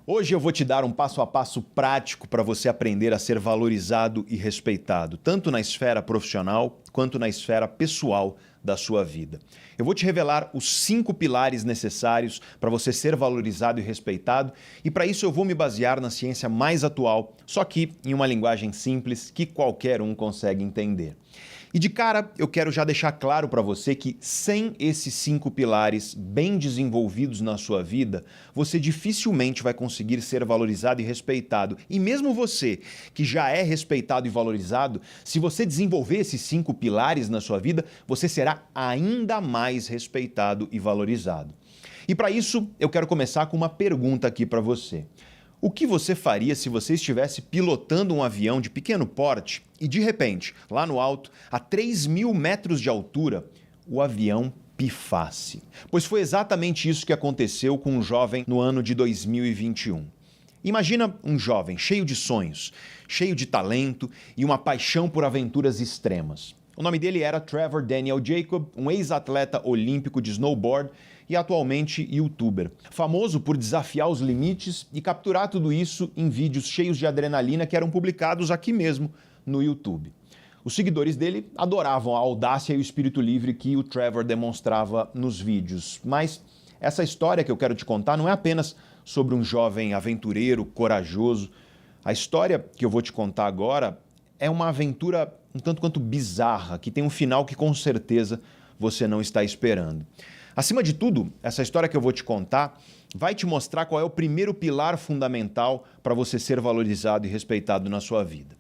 Hoje eu vou te dar um passo a passo prático para você aprender a ser valorizado e respeitado, tanto na esfera profissional quanto na esfera pessoal da sua vida. Eu vou te revelar os 5 pilares necessários para você ser valorizado e respeitado, e para isso eu vou me basear na ciência mais atual, só que em uma linguagem simples que qualquer um consegue entender. E de cara, eu quero já deixar claro para você que sem esses 5 pilares bem desenvolvidos na sua vida, você dificilmente vai conseguir ser valorizado e respeitado. E mesmo você, que já é respeitado e valorizado, se você desenvolver esses 5 pilares na sua vida, você será ainda mais respeitado e valorizado. E para isso, eu quero começar com uma pergunta aqui para você. O que você faria se você estivesse pilotando um avião de pequeno porte e, de repente, lá no alto, a 3.000 metros de altura, o avião pifasse? Pois foi exatamente isso que aconteceu com um jovem no ano de 2021. Imagina um jovem cheio de sonhos, cheio de talento e uma paixão por aventuras extremas. O nome dele era Trevor Daniel Jacob, um ex-atleta olímpico de snowboard e atualmente youtuber. Famoso por desafiar os limites e capturar tudo isso em vídeos cheios de adrenalina que eram publicados aqui mesmo no YouTube. Os seguidores dele adoravam a audácia e o espírito livre que o Trevor demonstrava nos vídeos. Mas essa história que eu quero te contar não é apenas sobre um jovem aventureiro, corajoso. A história que eu vou te contar agora é uma aventura um tanto quanto bizarra, que tem um final que com certeza você não está esperando. Acima de tudo, essa história que eu vou te contar vai te mostrar qual é o primeiro pilar fundamental para você ser valorizado e respeitado na sua vida.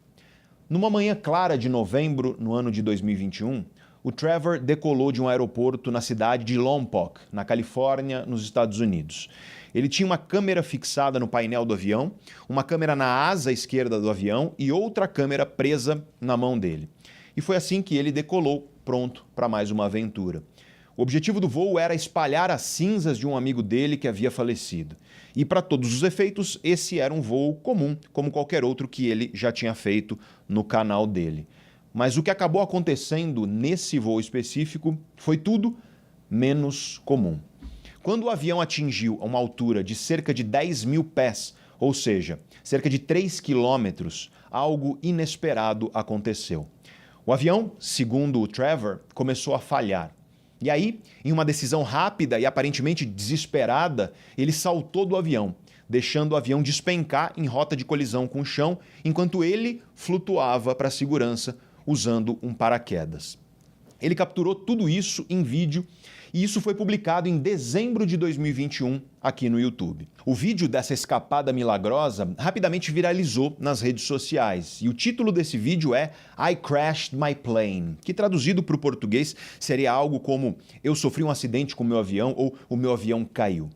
Numa manhã clara de novembro, no ano de 2021, o Trevor decolou de um aeroporto na cidade de Lompoc, na Califórnia, nos Estados Unidos. Ele tinha uma câmera fixada no painel do avião, uma câmera na asa esquerda do avião e outra câmera presa na mão dele. E foi assim que ele decolou, pronto para mais uma aventura. O objetivo do voo era espalhar as cinzas de um amigo dele que havia falecido. E para todos os efeitos, esse era um voo comum, como qualquer outro que ele já tinha feito no canal dele. Mas o que acabou acontecendo nesse voo específico foi tudo menos comum. Quando o avião atingiu uma altura de cerca de 10.000 pés, ou seja, cerca de 3 quilômetros, algo inesperado aconteceu. O avião, segundo o Trevor, começou a falhar. E aí, em uma decisão rápida e aparentemente desesperada, ele saltou do avião, deixando o avião despencar em rota de colisão com o chão, enquanto ele flutuava para a segurança usando um paraquedas. Ele capturou tudo isso em vídeo e isso foi publicado em dezembro de 2021 aqui no YouTube. O vídeo dessa escapada milagrosa rapidamente viralizou nas redes sociais e o título desse vídeo é I Crashed My Plane, que traduzido para o português seria algo como Eu sofri um acidente com o meu avião ou O meu avião caiu.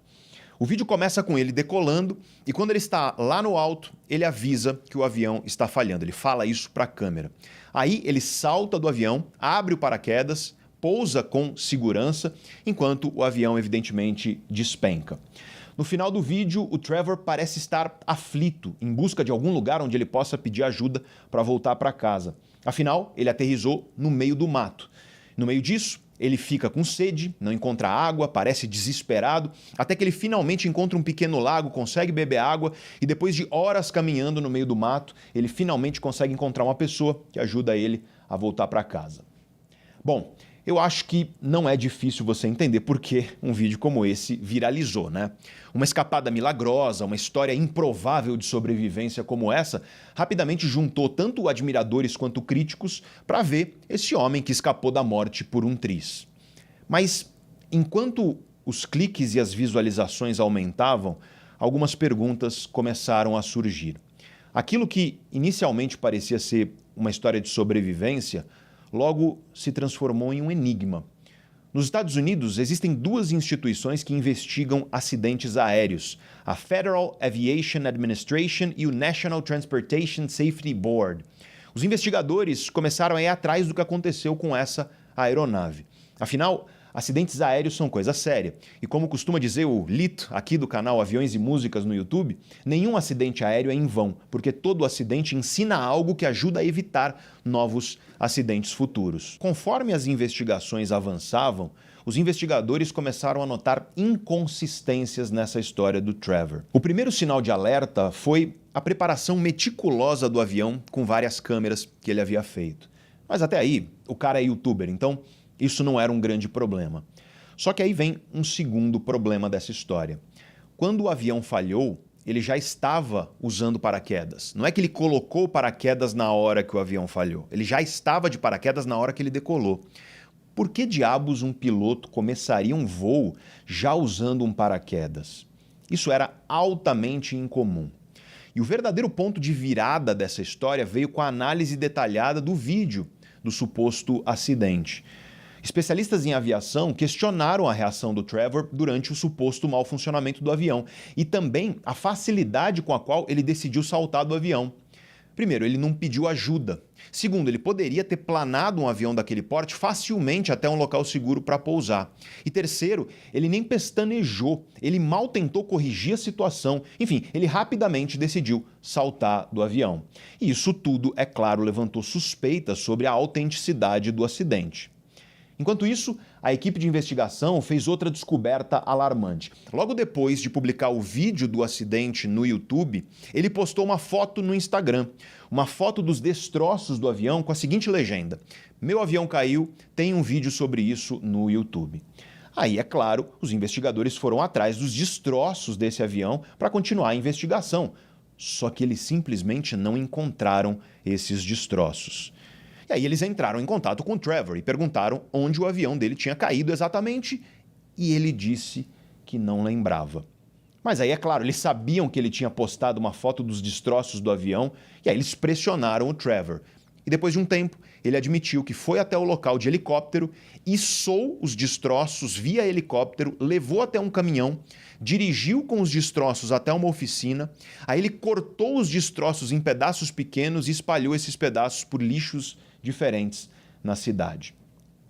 O vídeo começa com ele decolando e quando ele está lá no alto, ele avisa que o avião está falhando. Ele fala isso para a câmera. Aí ele salta do avião, abre o paraquedas, pousa com segurança, enquanto o avião evidentemente despenca. No final do vídeo, o Trevor parece estar aflito, em busca de algum lugar onde ele possa pedir ajuda para voltar para casa. Afinal, ele aterrissou no meio do mato. No meio disso, ele fica com sede, não encontra água, parece desesperado, até que ele finalmente encontra um pequeno lago, consegue beber água e depois de horas caminhando no meio do mato, ele finalmente consegue encontrar uma pessoa que ajuda ele a voltar para casa. Bom, eu acho que não é difícil você entender por que um vídeo como esse viralizou, né? Uma escapada milagrosa, uma história improvável de sobrevivência como essa, rapidamente juntou tanto admiradores quanto críticos para ver esse homem que escapou da morte por um triz. Mas, enquanto os cliques e as visualizações aumentavam, algumas perguntas começaram a surgir. Aquilo que inicialmente parecia ser uma história de sobrevivência, logo se transformou em um enigma. Nos Estados Unidos, existem 2 instituições que investigam acidentes aéreos, a Federal Aviation Administration e o National Transportation Safety Board. Os investigadores começaram a ir atrás do que aconteceu com essa aeronave. Afinal, acidentes aéreos são coisa séria. E como costuma dizer o Lito, aqui do canal Aviões e Músicas no YouTube, nenhum acidente aéreo é em vão, porque todo acidente ensina algo que ajuda a evitar novos acidentes futuros. Conforme as investigações avançavam, os investigadores começaram a notar inconsistências nessa história do Trevor. O primeiro sinal de alerta foi a preparação meticulosa do avião com várias câmeras que ele havia feito. Mas até aí, o cara é youtuber, então isso não era um grande problema. Só que aí vem um segundo problema dessa história. Quando o avião falhou, ele já estava usando paraquedas. Não é que ele colocou o paraquedas na hora que o avião falhou. Ele já estava de paraquedas na hora que ele decolou. Por que diabos um piloto começaria um voo já usando um paraquedas? Isso era altamente incomum. E o verdadeiro ponto de virada dessa história veio com a análise detalhada do vídeo do suposto acidente. Especialistas em aviação questionaram a reação do Trevor durante o suposto mau funcionamento do avião e também a facilidade com a qual ele decidiu saltar do avião. Primeiro, ele não pediu ajuda. Segundo, ele poderia ter planado um avião daquele porte facilmente até um local seguro para pousar. E terceiro, ele nem pestanejou, ele mal tentou corrigir a situação. Enfim, ele rapidamente decidiu saltar do avião. E isso tudo, é claro, levantou suspeitas sobre a autenticidade do acidente. Enquanto isso, a equipe de investigação fez outra descoberta alarmante. Logo depois de publicar o vídeo do acidente no YouTube, ele postou uma foto no Instagram, uma foto dos destroços do avião com a seguinte legenda: "Meu avião caiu, tem um vídeo sobre isso no YouTube". Aí, é claro, os investigadores foram atrás dos destroços desse avião para continuar a investigação. Só que eles simplesmente não encontraram esses destroços. E aí eles entraram em contato com o Trevor e perguntaram onde o avião dele tinha caído exatamente, e ele disse que não lembrava. Mas aí, é claro, eles sabiam que ele tinha postado uma foto dos destroços do avião, e aí eles pressionaram o Trevor. E depois de um tempo, ele admitiu que foi até o local de helicóptero, içou os destroços via helicóptero, levou até um caminhão, dirigiu com os destroços até uma oficina, aí ele cortou os destroços em pedaços pequenos e espalhou esses pedaços por lixos diferentes na cidade.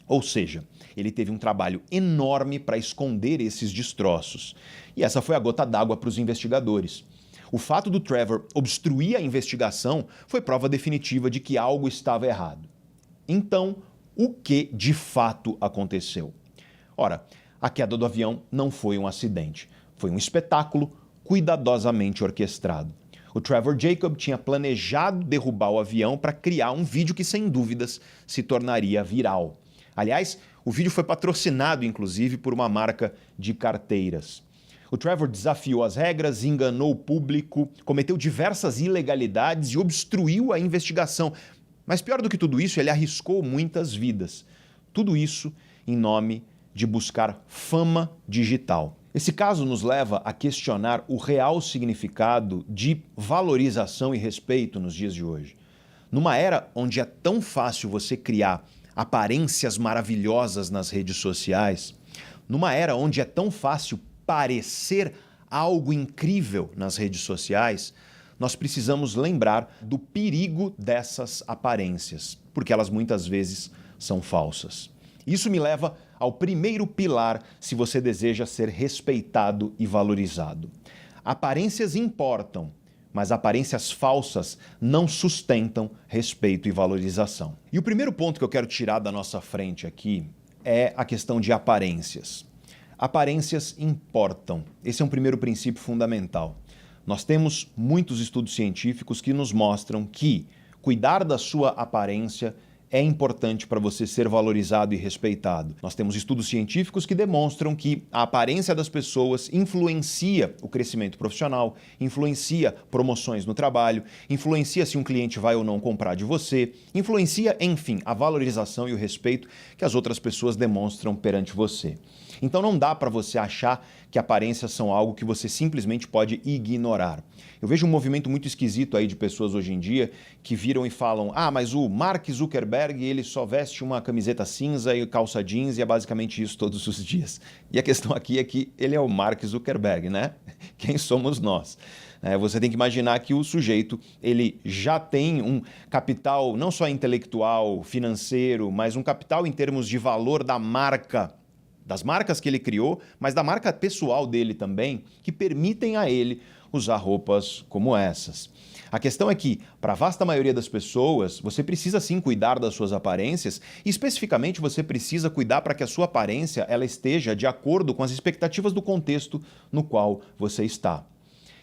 Ou seja, ele teve um trabalho enorme para esconder esses destroços. E essa foi a gota d'água para os investigadores. O fato do Trevor obstruir a investigação foi prova definitiva de que algo estava errado. Então, o que de fato aconteceu? Ora, a queda do avião não foi um acidente. Foi um espetáculo cuidadosamente orquestrado. O Trevor Jacob tinha planejado derrubar o avião para criar um vídeo que, sem dúvidas, se tornaria viral. Aliás, o vídeo foi patrocinado, inclusive, por uma marca de carteiras. O Trevor desafiou as regras, enganou o público, cometeu diversas ilegalidades e obstruiu a investigação. Mas pior do que tudo isso, ele arriscou muitas vidas. Tudo isso em nome de buscar fama digital. Esse caso nos leva a questionar o real significado de valorização e respeito nos dias de hoje. Numa era onde é tão fácil você criar aparências maravilhosas nas redes sociais, numa era onde é tão fácil parecer algo incrível nas redes sociais, nós precisamos lembrar do perigo dessas aparências, porque elas muitas vezes são falsas. Isso me leva ao primeiro pilar se você deseja ser respeitado e valorizado. Aparências importam, mas aparências falsas não sustentam respeito e valorização. E o primeiro ponto que eu quero tirar da nossa frente aqui é a questão de aparências. Aparências importam. Esse é um primeiro princípio fundamental. Nós temos muitos estudos científicos que nos mostram que cuidar da sua aparência é importante para você ser valorizado e respeitado. Nós temos estudos científicos que demonstram que a aparência das pessoas influencia o crescimento profissional, influencia promoções no trabalho, influencia se um cliente vai ou não comprar de você, influencia, enfim, a valorização e o respeito que as outras pessoas demonstram perante você. Então não dá para você achar que aparências são algo que você simplesmente pode ignorar. Eu vejo um movimento muito esquisito aí de pessoas hoje em dia que viram e falam: ah, mas o Mark Zuckerberg, ele só veste uma camiseta cinza e calça jeans e é basicamente isso todos os dias. E a questão aqui é que ele é o Mark Zuckerberg, né? Quem somos nós? Você tem que imaginar que o sujeito ele já tem um capital não só intelectual, financeiro, mas um capital em termos de valor da marca, das marcas que ele criou, mas da marca pessoal dele também, que permitem a ele usar roupas como essas. A questão é que, para a vasta maioria das pessoas, você precisa sim cuidar das suas aparências e, especificamente, você precisa cuidar para que a sua aparência ela esteja de acordo com as expectativas do contexto no qual você está.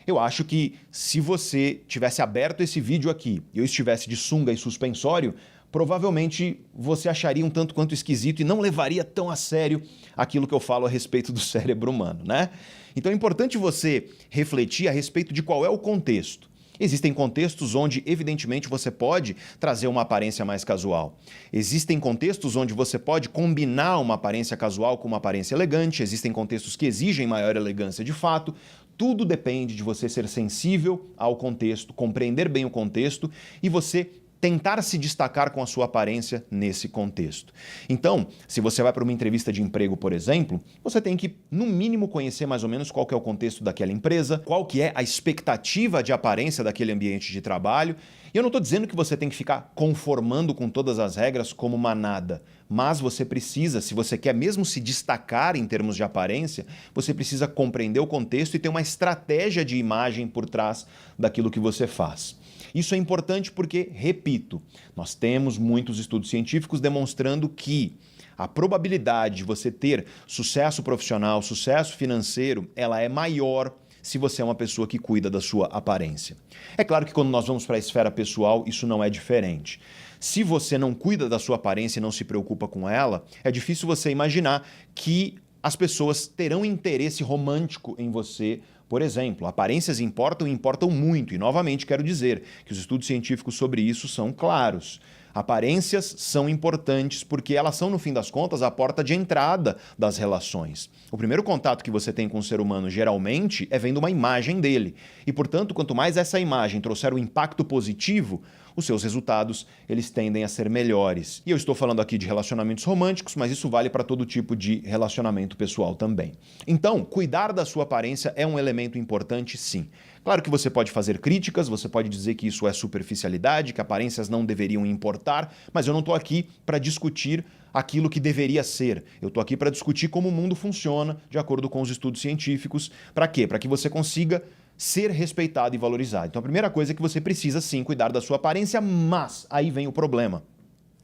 Eu acho que se você tivesse aberto esse vídeo aqui e eu estivesse de sunga e suspensório, provavelmente você acharia um tanto quanto esquisito e não levaria tão a sério aquilo que eu falo a respeito do cérebro humano, né? Então é importante você refletir a respeito de qual é o contexto. Existem contextos onde, evidentemente, você pode trazer uma aparência mais casual. Existem contextos onde você pode combinar uma aparência casual com uma aparência elegante. Existem contextos que exigem maior elegância de fato. Tudo depende de você ser sensível ao contexto, compreender bem o contexto e você tentar se destacar com a sua aparência nesse contexto. Então, se você vai para uma entrevista de emprego, por exemplo, você tem que, no mínimo, conhecer mais ou menos qual que é o contexto daquela empresa, qual que é a expectativa de aparência daquele ambiente de trabalho. E eu não estou dizendo que você tem que ficar conformando com todas as regras como manada, mas você precisa, se você quer mesmo se destacar em termos de aparência, você precisa compreender o contexto e ter uma estratégia de imagem por trás daquilo que você faz. Isso é importante porque, repito, nós temos muitos estudos científicos demonstrando que a probabilidade de você ter sucesso profissional, sucesso financeiro, ela é maior se você é uma pessoa que cuida da sua aparência. É claro que quando nós vamos para a esfera pessoal, isso não é diferente. Se você não cuida da sua aparência e não se preocupa com ela, é difícil você imaginar que as pessoas terão interesse romântico em você. Por exemplo, aparências importam e importam muito. E, novamente, quero dizer que os estudos científicos sobre isso são claros. Aparências são importantes porque elas são, no fim das contas, a porta de entrada das relações. O primeiro contato que você tem com o ser humano, geralmente, é vendo uma imagem dele. E, portanto, quanto mais essa imagem trouxer um impacto positivo, os seus resultados eles tendem a ser melhores. E eu estou falando aqui de relacionamentos românticos, mas isso vale para todo tipo de relacionamento pessoal também. Então, cuidar da sua aparência é um elemento importante, sim. Claro que você pode fazer críticas, você pode dizer que isso é superficialidade, que aparências não deveriam importar, mas eu não estou aqui para discutir aquilo que deveria ser. Eu estou aqui para discutir como o mundo funciona, de acordo com os estudos científicos. Para quê? Para que você consiga ser respeitado e valorizado. Então a primeira coisa é que você precisa sim cuidar da sua aparência, mas aí vem o problema.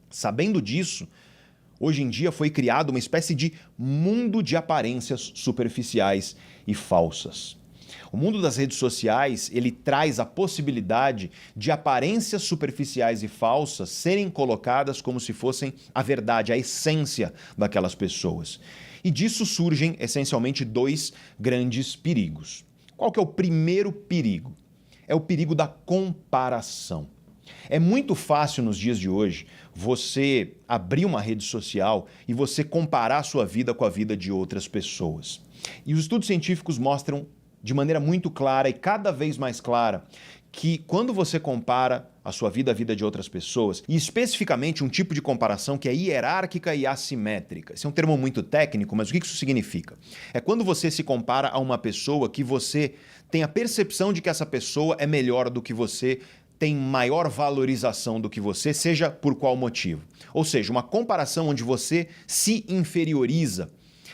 Sabendo disso, hoje em dia foi criado uma espécie de mundo de aparências superficiais e falsas. O mundo das redes sociais, ele traz a possibilidade de aparências superficiais e falsas serem colocadas como se fossem a verdade, a essência daquelas pessoas. E disso surgem essencialmente dois grandes perigos. Qual que é o primeiro perigo? É o perigo da comparação. É muito fácil nos dias de hoje você abrir uma rede social e você comparar a sua vida com a vida de outras pessoas. E os estudos científicos mostram de maneira muito clara e cada vez mais clara que quando você compara a sua vida à vida de outras pessoas, e especificamente um tipo de comparação que é hierárquica e assimétrica. Esse é um termo muito técnico, mas o que isso significa? É quando você se compara a uma pessoa que você tem a percepção de que essa pessoa é melhor do que você, tem maior valorização do que você, seja por qual motivo. Ou seja, uma comparação onde você se inferioriza.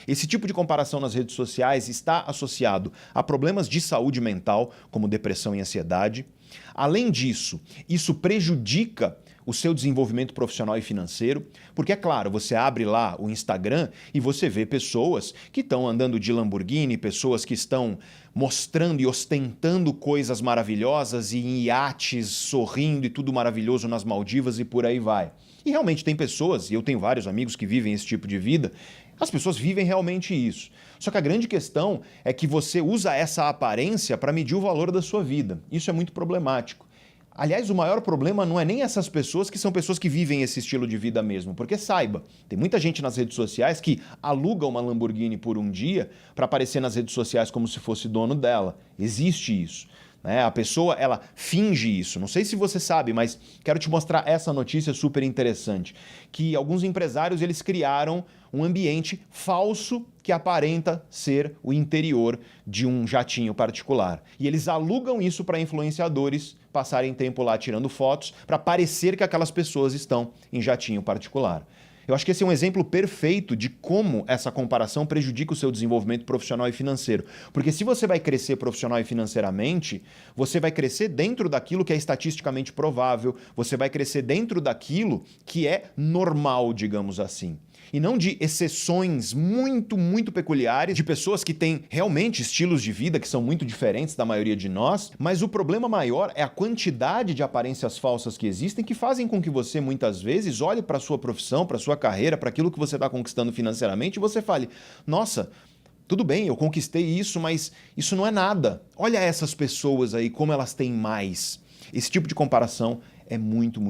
Esse tipo de comparação nas redes sociais está associado a problemas de saúde mental, como depressão e ansiedade. Além disso, isso prejudica o seu desenvolvimento profissional e financeiro, porque, é claro, você abre lá o Instagram e você vê pessoas que estão andando de Lamborghini, pessoas que estão mostrando e ostentando coisas maravilhosas e em iates, sorrindo e tudo maravilhoso nas Maldivas e por aí vai. E realmente tem pessoas, e eu tenho vários amigos que vivem esse tipo de vida, as pessoas vivem realmente isso. Só que a grande questão é que você usa essa aparência para medir o valor da sua vida. Isso é muito problemático. Aliás, o maior problema não é nem essas pessoas que são pessoas que vivem esse estilo de vida mesmo, porque saiba, tem muita gente nas redes sociais que aluga uma Lamborghini por um dia para aparecer nas redes sociais como se fosse dono dela. Existe isso. A pessoa, ela finge isso. Não sei se você sabe, mas quero te mostrar essa notícia super interessante, que alguns empresários eles criaram um ambiente falso que aparenta ser o interior de um jatinho particular. E eles alugam isso para influenciadores passarem tempo lá tirando fotos para parecer que aquelas pessoas estão em jatinho particular. Eu acho que esse é um exemplo perfeito de como essa comparação prejudica o seu desenvolvimento profissional e financeiro. Porque se você vai crescer profissional e financeiramente, você vai crescer dentro daquilo que é estatisticamente provável, você vai crescer dentro daquilo que é normal, digamos assim. E não de exceções muito peculiares, de pessoas que têm realmente estilos de vida que são muito diferentes da maioria de nós, mas o problema maior é a quantidade de aparências falsas que existem que fazem com que você, muitas vezes, olhe para a sua profissão, para a sua carreira, para aquilo que você está conquistando financeiramente e você fale, nossa, tudo bem, eu conquistei isso, mas isso não é nada. Olha essas pessoas aí, como elas têm mais. Esse tipo de comparação é muito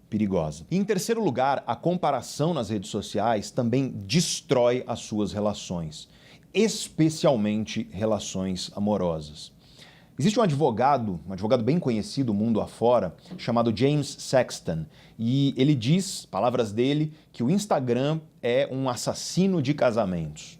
perigosa. E em terceiro lugar, a comparação nas redes sociais também destrói as suas relações, especialmente relações amorosas. Existe um advogado bem conhecido mundo afora, chamado James Sexton, e ele diz, palavras dele, que o Instagram é um assassino de casamentos.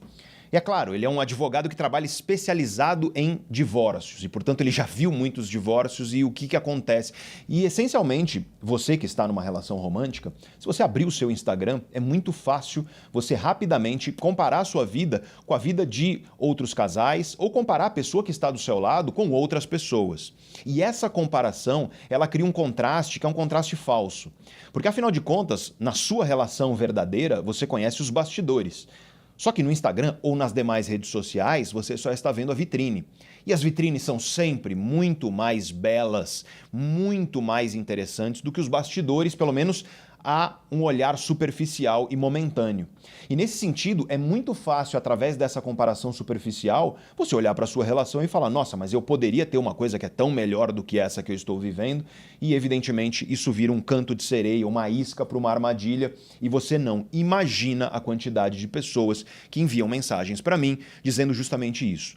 E é claro, ele é um advogado que trabalha especializado em divórcios e, portanto, ele já viu muitos divórcios e o que acontece. E, essencialmente, você que está numa relação romântica, se você abrir o seu Instagram, é muito fácil você rapidamente comparar a sua vida com a vida de outros casais ou comparar a pessoa que está do seu lado com outras pessoas. E essa comparação, ela cria um contraste que é um contraste falso. Porque, afinal de contas, na sua relação verdadeira, você conhece os bastidores. Só que no Instagram ou nas demais redes sociais, você só está vendo a vitrine. E as vitrines são sempre muito mais belas, muito mais interessantes do que os bastidores, pelo menos a um olhar superficial e momentâneo. E nesse sentido, é muito fácil, através dessa comparação superficial, você olhar para a sua relação e falar, nossa, mas eu poderia ter uma coisa que é tão melhor do que essa que eu estou vivendo, e evidentemente isso vira um canto de sereia, uma isca para uma armadilha, e você não imagina a quantidade de pessoas que enviam mensagens para mim dizendo justamente isso.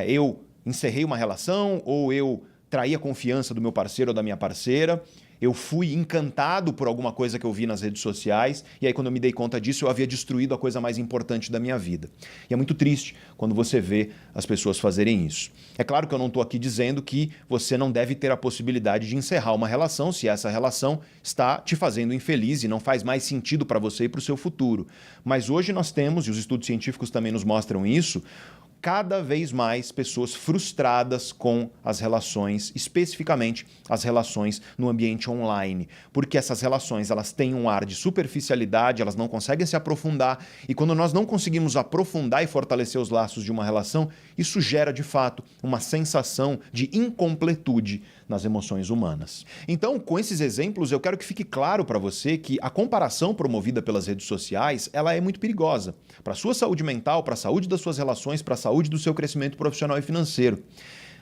Eu encerrei uma relação, ou eu traí a confiança do meu parceiro ou da minha parceira, eu fui encantado por alguma coisa que eu vi nas redes sociais e aí quando eu me dei conta disso eu havia destruído a coisa mais importante da minha vida. E é muito triste quando você vê as pessoas fazerem isso. É claro que eu não estou aqui dizendo que você não deve ter a possibilidade de encerrar uma relação se essa relação está te fazendo infeliz e não faz mais sentido para você e para o seu futuro. Mas hoje nós temos, e os estudos científicos também nos mostram isso, cada vez mais pessoas frustradas com as relações, especificamente as relações no ambiente online, porque essas relações elas têm um ar de superficialidade, elas não conseguem se aprofundar e quando nós não conseguimos aprofundar e fortalecer os laços de uma relação, isso gera de fato uma sensação de incompletude nas emoções humanas. Então, com esses exemplos, eu quero que fique claro para você que a comparação promovida pelas redes sociais, ela é muito perigosa para a sua saúde mental, para a saúde das suas relações, para a saúde do seu crescimento profissional e financeiro.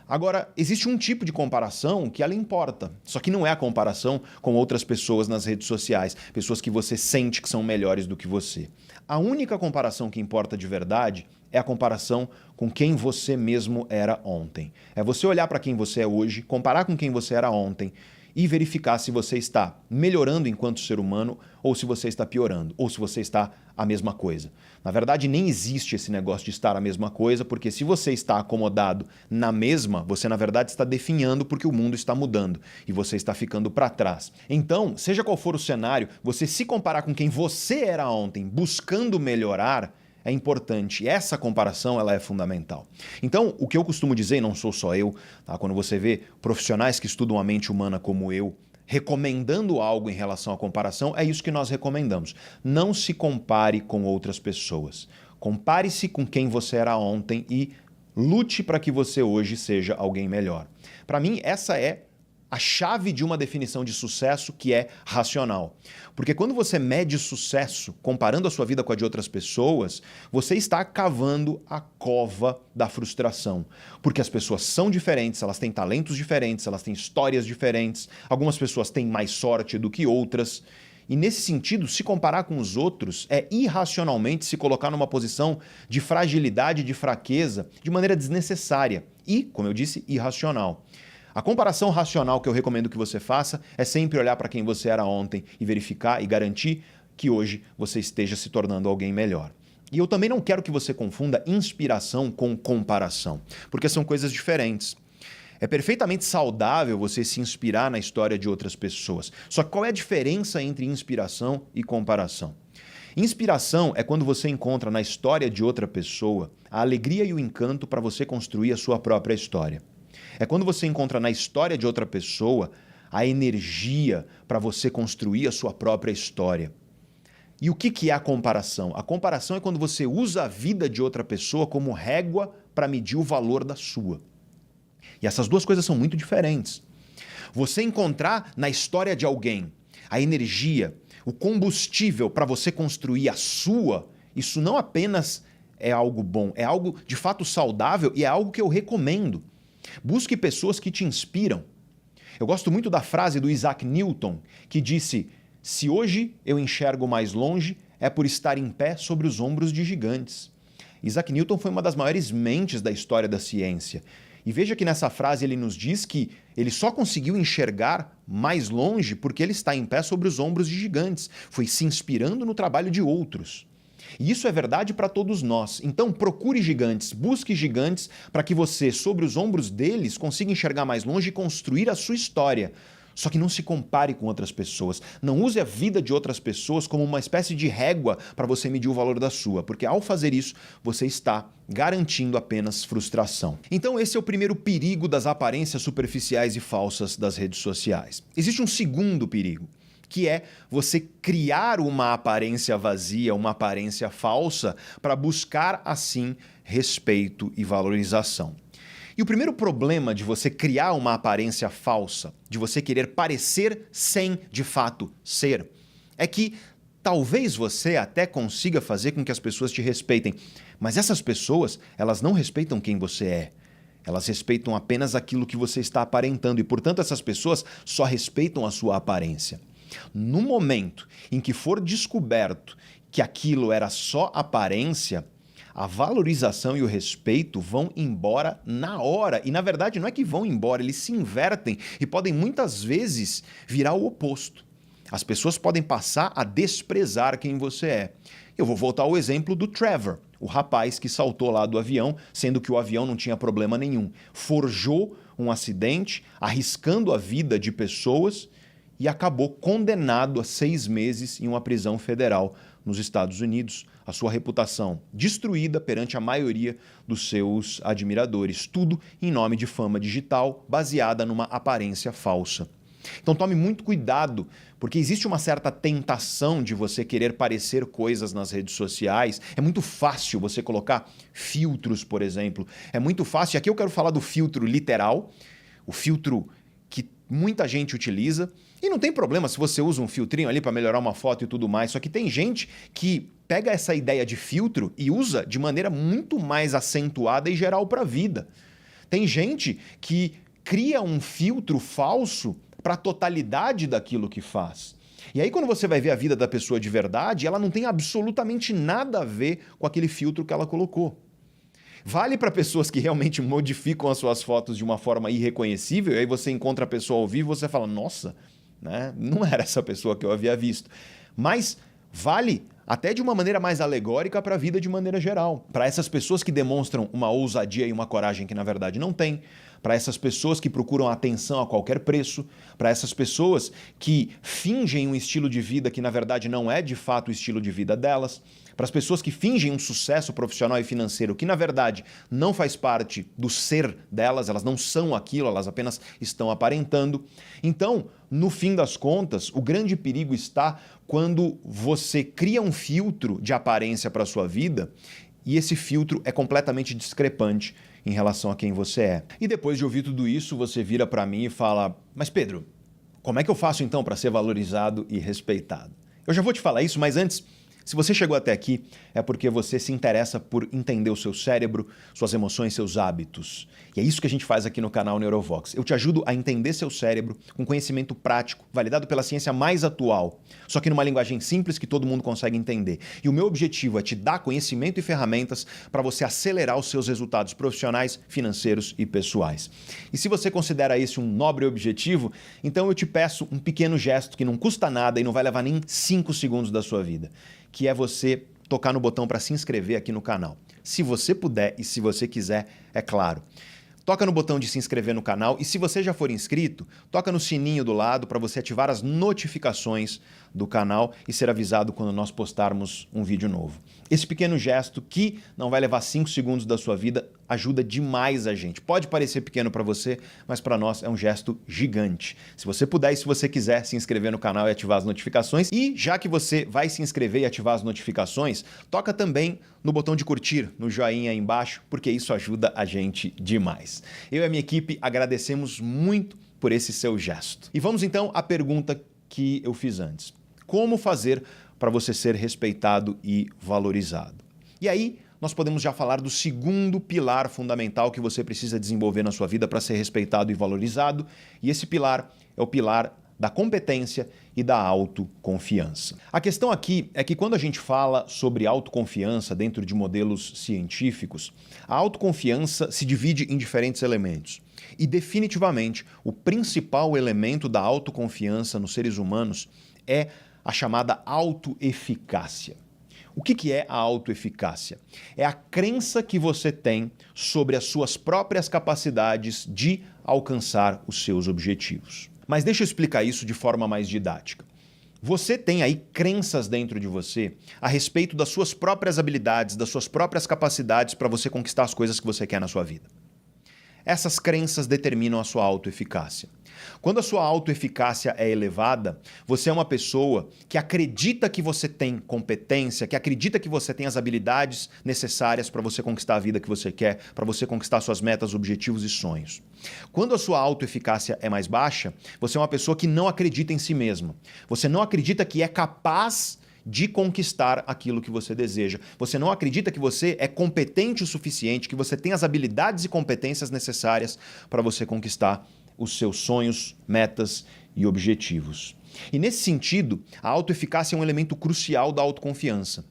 Agora, existe um tipo de comparação que ela importa, só que não é a comparação com outras pessoas nas redes sociais, pessoas que você sente que são melhores do que você. A única comparação que importa de verdade é a comparação com quem você mesmo era ontem. É você olhar para quem você é hoje, comparar com quem você era ontem e verificar se você está melhorando enquanto ser humano ou se você está piorando, ou se você está a mesma coisa. Na verdade, nem existe esse negócio de estar a mesma coisa, porque se você está acomodado na mesma, você na verdade está definhando porque o mundo está mudando e você está ficando para trás. Então, seja qual for o cenário, você se comparar com quem você era ontem, buscando melhorar, é importante. Essa comparação ela é fundamental. Então, o que eu costumo dizer, e não sou só eu, tá? Quando você vê profissionais que estudam a mente humana como eu, recomendando algo em relação à comparação, é isso que nós recomendamos. Não se compare com outras pessoas. Compare-se com quem você era ontem e lute para que você hoje seja alguém melhor. Para mim, essa é a chave de uma definição de sucesso que é racional. Porque quando você mede sucesso comparando a sua vida com a de outras pessoas, você está cavando a cova da frustração. Porque as pessoas são diferentes, elas têm talentos diferentes, elas têm histórias diferentes, algumas pessoas têm mais sorte do que outras. E nesse sentido, se comparar com os outros é irracionalmente se colocar numa posição de fragilidade, de fraqueza, de maneira desnecessária e, como eu disse, irracional. A comparação racional que eu recomendo que você faça é sempre olhar para quem você era ontem e verificar e garantir que hoje você esteja se tornando alguém melhor. E eu também não quero que você confunda inspiração com comparação, porque são coisas diferentes. É perfeitamente saudável você se inspirar na história de outras pessoas. Só que qual é a diferença entre inspiração e comparação? Inspiração é quando você encontra na história de outra pessoa a alegria e o encanto para você construir a sua própria história. É quando você encontra na história de outra pessoa a energia para você construir a sua própria história. E o que é a comparação? A comparação é quando você usa a vida de outra pessoa como régua para medir o valor da sua. E essas duas coisas são muito diferentes. Você encontrar na história de alguém a energia, o combustível para você construir a sua, isso não apenas é algo bom, é algo de fato saudável e é algo que eu recomendo. Busque pessoas que te inspiram. Eu gosto muito da frase do Isaac Newton, que disse: "Se hoje eu enxergo mais longe, é por estar em pé sobre os ombros de gigantes." Isaac Newton foi uma das maiores mentes da história da ciência. E veja que nessa frase ele nos diz que ele só conseguiu enxergar mais longe porque ele está em pé sobre os ombros de gigantes. Foi se inspirando no trabalho de outros. E isso é verdade para todos nós. Então procure gigantes, busque gigantes para que você, sobre os ombros deles, consiga enxergar mais longe e construir a sua história. Só que não se compare com outras pessoas. Não use a vida de outras pessoas como uma espécie de régua para você medir o valor da sua, porque ao fazer isso, você está garantindo apenas frustração. Então esse é o primeiro perigo das aparências superficiais e falsas das redes sociais. Existe um segundo perigo, que é você criar uma aparência vazia, uma aparência falsa, para buscar, assim, respeito e valorização. E o primeiro problema de você criar uma aparência falsa, de você querer parecer sem, de fato, ser, é que talvez você até consiga fazer com que as pessoas te respeitem, mas essas pessoas, elas não respeitam quem você é. Elas respeitam apenas aquilo que você está aparentando e, portanto, essas pessoas só respeitam a sua aparência. No momento em que for descoberto que aquilo era só aparência, a valorização e o respeito vão embora na hora. E, na verdade, não é que vão embora, eles se invertem e podem muitas vezes virar o oposto. As pessoas podem passar a desprezar quem você é. Eu vou voltar ao exemplo do Trevor, o rapaz que saltou lá do avião, sendo que o avião não tinha problema nenhum. Forjou um acidente, arriscando a vida de pessoas e acabou condenado a 6 meses em uma prisão federal nos Estados Unidos. A sua reputação destruída perante a maioria dos seus admiradores. Tudo em nome de fama digital, baseada numa aparência falsa. Então tome muito cuidado, porque existe uma certa tentação de você querer parecer coisas nas redes sociais. É muito fácil você colocar filtros, por exemplo. É muito fácil. Aqui eu quero falar do filtro literal, o filtro que muita gente utiliza. E não tem problema se você usa um filtrinho ali para melhorar uma foto e tudo mais. Só que tem gente que pega essa ideia de filtro e usa de maneira muito mais acentuada e geral para a vida. Tem gente que cria um filtro falso para a totalidade daquilo que faz. E aí quando você vai ver a vida da pessoa de verdade, ela não tem absolutamente nada a ver com aquele filtro que ela colocou. Vale para pessoas que realmente modificam as suas fotos de uma forma irreconhecível, e aí você encontra a pessoa ao vivo e você fala, nossa, né? Não era essa pessoa que eu havia visto. Mas vale até de uma maneira mais alegórica para a vida de maneira geral. Para essas pessoas que demonstram uma ousadia e uma coragem que na verdade não têm, para essas pessoas que procuram atenção a qualquer preço, para essas pessoas que fingem um estilo de vida que na verdade não é de fato o estilo de vida delas, para as pessoas que fingem um sucesso profissional e financeiro que na verdade não faz parte do ser delas, elas não são aquilo, elas apenas estão aparentando. Então, no fim das contas, o grande perigo está quando você cria um filtro de aparência para a sua vida e esse filtro é completamente discrepante em relação a quem você é. E depois de ouvir tudo isso, você vira para mim e fala, mas Pedro, como é que eu faço então para ser valorizado e respeitado? Eu já vou te falar isso, mas antes, se você chegou até aqui, é porque você se interessa por entender o seu cérebro, suas emoções, seus hábitos. E é isso que a gente faz aqui no canal Neurovox. Eu te ajudo a entender seu cérebro com conhecimento prático, validado pela ciência mais atual, só que numa linguagem simples que todo mundo consegue entender. E o meu objetivo é te dar conhecimento e ferramentas para você acelerar os seus resultados profissionais, financeiros e pessoais. E se você considera esse um nobre objetivo, então eu te peço um pequeno gesto que não custa nada e não vai levar nem 5 segundos da sua vida, que é você tocar no botão para se inscrever aqui no canal. Se você puder e se você quiser, é claro. toca no botão de se inscrever no canal e se você já for inscrito, toca no sininho do lado para você ativar as notificações do canal e ser avisado quando nós postarmos um vídeo novo. Esse pequeno gesto, que não vai levar 5 segundos da sua vida, ajuda demais a gente. Pode parecer pequeno para você, mas para nós é um gesto gigante. Se você puder e se você quiser se inscrever no canal e ativar as notificações, e já que você vai se inscrever e ativar as notificações, toca também no botão de curtir, no joinha aí embaixo, porque isso ajuda a gente demais. Eu e a minha equipe agradecemos muito por esse seu gesto. E vamos então à pergunta que eu fiz antes. Como fazer para você ser respeitado e valorizado? E aí, nós podemos já falar do segundo pilar fundamental que você precisa desenvolver na sua vida para ser respeitado e valorizado, e esse pilar é o pilar da competência e da autoconfiança. A questão aqui é que quando a gente fala sobre autoconfiança dentro de modelos científicos, a autoconfiança se divide em diferentes elementos. E definitivamente, o principal elemento da autoconfiança nos seres humanos é a chamada autoeficácia. O que é a autoeficácia? É a crença que você tem sobre as suas próprias capacidades de alcançar os seus objetivos. Mas deixa eu explicar isso de forma mais didática. Você tem aí crenças dentro de você a respeito das suas próprias habilidades, das suas próprias capacidades para você conquistar as coisas que você quer na sua vida. Essas crenças determinam a sua autoeficácia. Quando a sua autoeficácia é elevada, você é uma pessoa que acredita que você tem competência, que acredita que você tem as habilidades necessárias para você conquistar a vida que você quer, para você conquistar suas metas, objetivos e sonhos. Quando a sua autoeficácia é mais baixa, você é uma pessoa que não acredita em si mesma. Você não acredita que é capaz de conquistar aquilo que você deseja. Você não acredita que você é competente o suficiente, que você tem as habilidades e competências necessárias para você conquistar os seus sonhos, metas e objetivos. E nesse sentido, a autoeficácia é um elemento crucial da autoconfiança.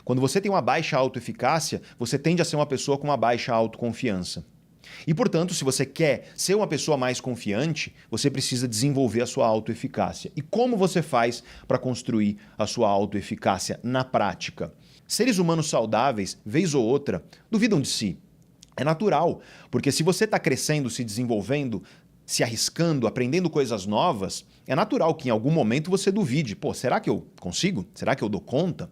Quando você tem uma baixa autoeficácia, você tende a ser uma pessoa com uma baixa autoconfiança. E, portanto, se você quer ser uma pessoa mais confiante, você precisa desenvolver a sua autoeficácia. E como você faz para construir a sua autoeficácia na prática? Seres humanos saudáveis, vez ou outra, duvidam de si. É natural, porque se você está crescendo, se desenvolvendo, se arriscando, aprendendo coisas novas, é natural que em algum momento você duvide. Pô, será que eu consigo? Será que eu dou conta?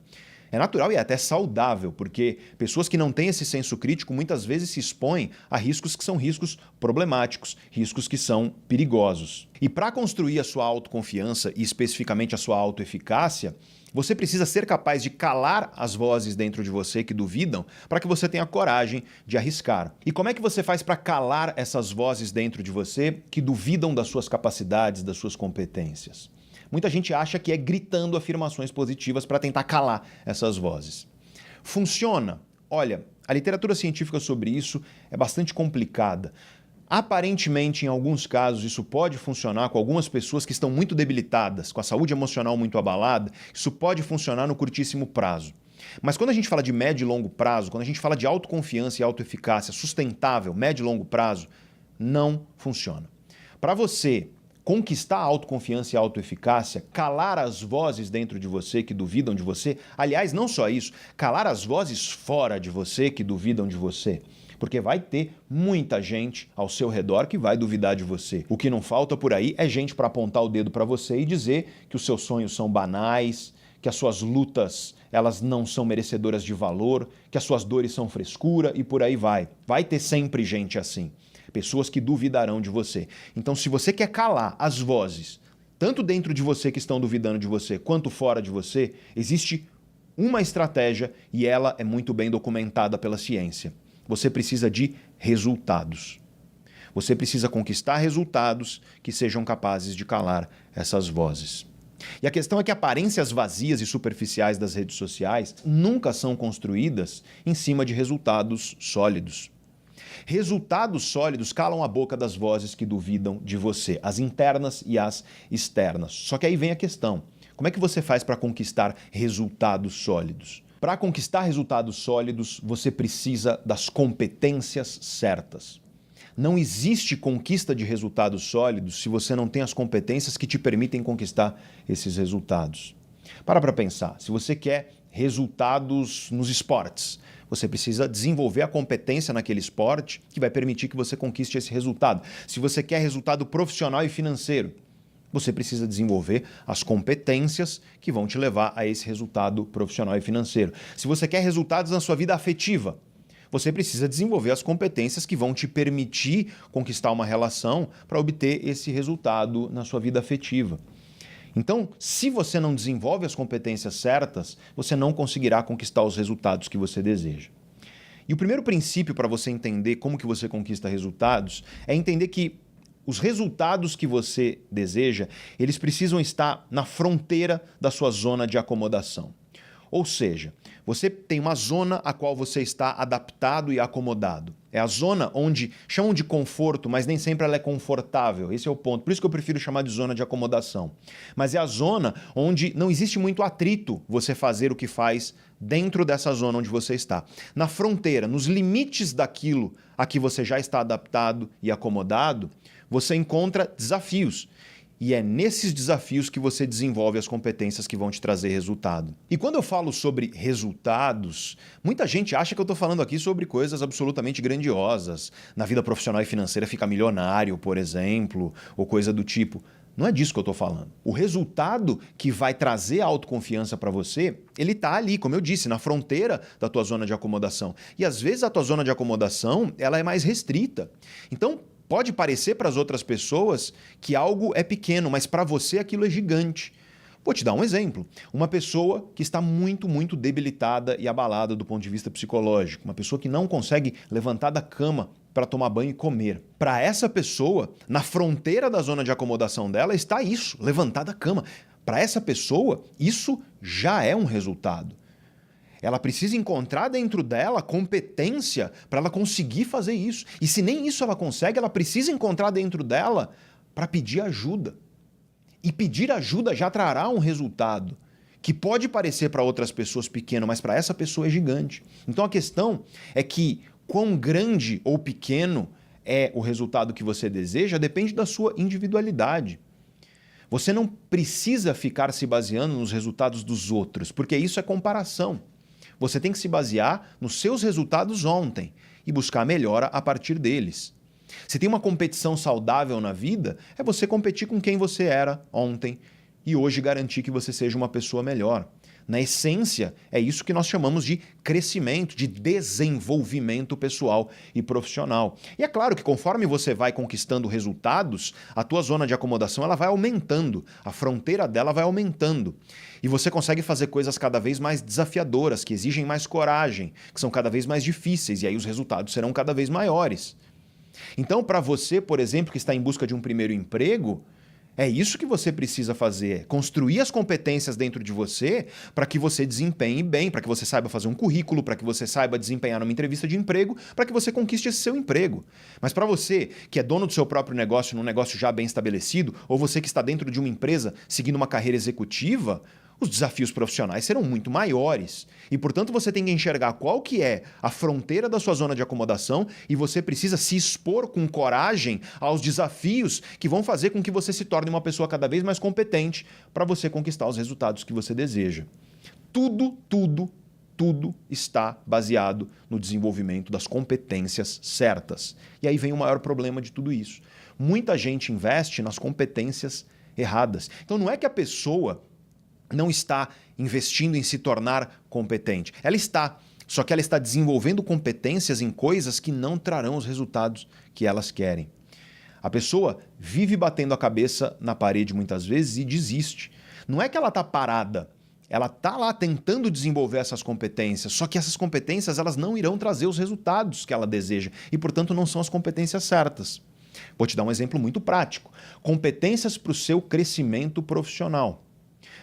É natural e é até saudável, porque pessoas que não têm esse senso crítico muitas vezes se expõem a riscos que são riscos problemáticos, riscos que são perigosos. E para construir a sua autoconfiança e especificamente a sua autoeficácia, você precisa ser capaz de calar as vozes dentro de você que duvidam para que você tenha coragem de arriscar. E como é que você faz para calar essas vozes dentro de você que duvidam das suas capacidades, das suas competências? Muita gente acha que é gritando afirmações positivas para tentar calar essas vozes. Funciona? Olha, a literatura científica sobre isso é bastante complicada. Aparentemente, em alguns casos, isso pode funcionar com algumas pessoas que estão muito debilitadas, com a saúde emocional muito abalada. Isso pode funcionar no curtíssimo prazo. Mas quando a gente fala de médio e longo prazo, quando a gente fala de autoconfiança e autoeficácia sustentável, médio e longo prazo, não funciona. Para você conquistar a autoconfiança e a autoeficácia, calar as vozes dentro de você que duvidam de você, aliás, não só isso, calar as vozes fora de você que duvidam de você. Porque vai ter muita gente ao seu redor que vai duvidar de você. O que não falta por aí é gente para apontar o dedo para você e dizer que os seus sonhos são banais, que as suas lutas elas não são merecedoras de valor, que as suas dores são frescura e por aí vai. Vai ter sempre gente assim. Pessoas que duvidarão de você. Então, se você quer calar as vozes, tanto dentro de você que estão duvidando de você, quanto fora de você, existe uma estratégia e ela é muito bem documentada pela ciência. Você precisa de resultados. Você precisa conquistar resultados que sejam capazes de calar essas vozes. E a questão é que aparências vazias e superficiais das redes sociais nunca são construídas em cima de resultados sólidos. Resultados sólidos calam a boca das vozes que duvidam de você, as internas e as externas. Só que aí vem a questão: como é que você faz para conquistar resultados sólidos? Para conquistar resultados sólidos, você precisa das competências certas. Não existe conquista de resultados sólidos se você não tem as competências que te permitem conquistar esses resultados. Para pensar, se você quer resultados nos esportes. Você precisa desenvolver a competência naquele esporte que vai permitir que você conquiste esse resultado. Se você quer resultado profissional e financeiro, você precisa desenvolver as competências que vão te levar a esse resultado profissional e financeiro. Se você quer resultados na sua vida afetiva, você precisa desenvolver as competências que vão te permitir conquistar uma relação para obter esse resultado na sua vida afetiva. Então, se você não desenvolve as competências certas, você não conseguirá conquistar os resultados que você deseja. E o primeiro princípio para você entender como que você conquista resultados é entender que os resultados que você deseja, eles precisam estar na fronteira da sua zona de acomodação. Ou seja, você tem uma zona a qual você está adaptado e acomodado. É a zona onde chamam de conforto, mas nem sempre ela é confortável. Esse é o ponto. Por isso que eu prefiro chamar de zona de acomodação. Mas é a zona onde não existe muito atrito você fazer o que faz dentro dessa zona onde você está. Na fronteira, nos limites daquilo a que você já está adaptado e acomodado, você encontra desafios. E é nesses desafios que você desenvolve as competências que vão te trazer resultado. E quando eu falo sobre resultados, muita gente acha que eu estou falando aqui sobre coisas absolutamente grandiosas. Na vida profissional e financeira ficar milionário, por exemplo, ou coisa do tipo. Não é disso que eu estou falando. O resultado que vai trazer a autoconfiança para você, ele está ali, como eu disse, na fronteira da tua zona de acomodação. E às vezes a tua zona de acomodação ela é mais restrita. Então, pode parecer para as outras pessoas que algo é pequeno, mas para você aquilo é gigante. Vou te dar um exemplo. Uma pessoa que está muito debilitada e abalada do ponto de vista psicológico. Uma pessoa que não consegue levantar da cama para tomar banho e comer. Para essa pessoa, na fronteira da zona de acomodação dela está isso, levantar da cama. Para essa pessoa, isso já é um resultado. Ela precisa encontrar dentro dela competência para ela conseguir fazer isso. E se nem isso ela consegue, ela precisa encontrar dentro dela para pedir ajuda. E pedir ajuda já trará um resultado que pode parecer para outras pessoas pequeno, mas para essa pessoa é gigante. Então a questão é que quão grande ou pequeno é o resultado que você deseja depende da sua individualidade. Você não precisa ficar se baseando nos resultados dos outros, porque isso é comparação. Você tem que se basear nos seus resultados ontem e buscar melhora a partir deles. Se tem uma competição saudável na vida, é você competir com quem você era ontem e hoje garantir que você seja uma pessoa melhor. Na essência, é isso que nós chamamos de crescimento, de desenvolvimento pessoal e profissional. E é claro que conforme você vai conquistando resultados, a tua zona de acomodação ela vai aumentando, a fronteira dela vai aumentando. E você consegue fazer coisas cada vez mais desafiadoras, que exigem mais coragem, que são cada vez mais difíceis, e aí os resultados serão cada vez maiores. Então, para você, por exemplo, que está em busca de um primeiro emprego, é isso que você precisa fazer, construir as competências dentro de você para que você desempenhe bem, para que você saiba fazer um currículo, para que você saiba desempenhar numa entrevista de emprego, para que você conquiste esse seu emprego. Mas para você que é dono do seu próprio negócio, num negócio já bem estabelecido, ou você que está dentro de uma empresa seguindo uma carreira executiva, os desafios profissionais serão muito maiores. E, portanto, você tem que enxergar qual que é a fronteira da sua zona de acomodação e você precisa se expor com coragem aos desafios que vão fazer com que você se torne uma pessoa cada vez mais competente para você conquistar os resultados que você deseja. Tudo está baseado no desenvolvimento das competências certas. E aí vem o maior problema de tudo isso. Muita gente investe nas competências erradas. Então, não é que a pessoa não está investindo em se tornar competente. Ela está, só que ela está desenvolvendo competências em coisas que não trarão os resultados que elas querem. A pessoa vive batendo a cabeça na parede muitas vezes e desiste. Não é que ela está parada, ela está lá tentando desenvolver essas competências, só que essas competências elas não irão trazer os resultados que ela deseja e, portanto, não são as competências certas. Vou te dar um exemplo muito prático. Competências para o seu crescimento profissional.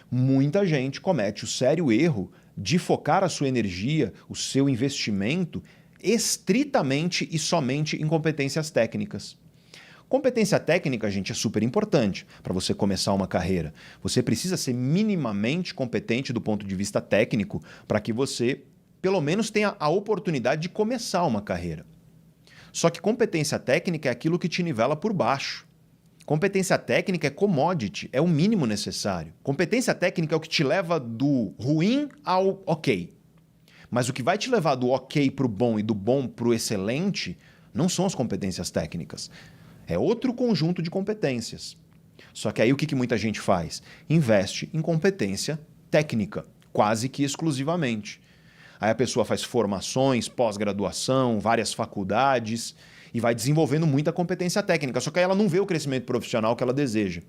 Muita gente comete o sério erro de focar a sua energia, o seu investimento, estritamente e somente em competências técnicas. Competência técnica, gente, é super importante para você começar uma carreira. Você precisa ser minimamente competente do ponto de vista técnico para que você, pelo menos, tenha a oportunidade de começar uma carreira. Só que competência técnica é aquilo que te nivela por baixo. Competência técnica é commodity, é o mínimo necessário. Competência técnica é o que te leva do ruim ao ok. Mas o que vai te levar do ok para o bom e do bom para o excelente não são as competências técnicas. É outro conjunto de competências. Só que aí o que muita gente faz? Investe em competência técnica, quase que exclusivamente. Aí a pessoa faz formações, pós-graduação, várias faculdades e vai desenvolvendo muita competência técnica. Só que aí ela não vê o crescimento profissional que ela deseja.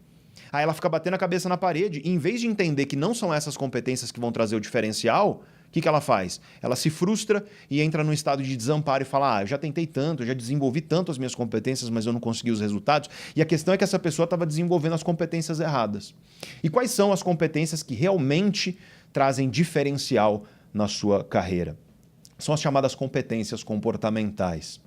Aí ela fica batendo a cabeça na parede e em vez de entender que não são essas competências que vão trazer o diferencial, o que ela faz? Ela se frustra e entra num estado de desamparo e fala: eu já tentei tanto, eu já desenvolvi tanto as minhas competências, mas eu não consegui os resultados. E a questão é que essa pessoa estava desenvolvendo as competências erradas. E quais são as competências que realmente trazem diferencial na sua carreira? São as chamadas competências comportamentais.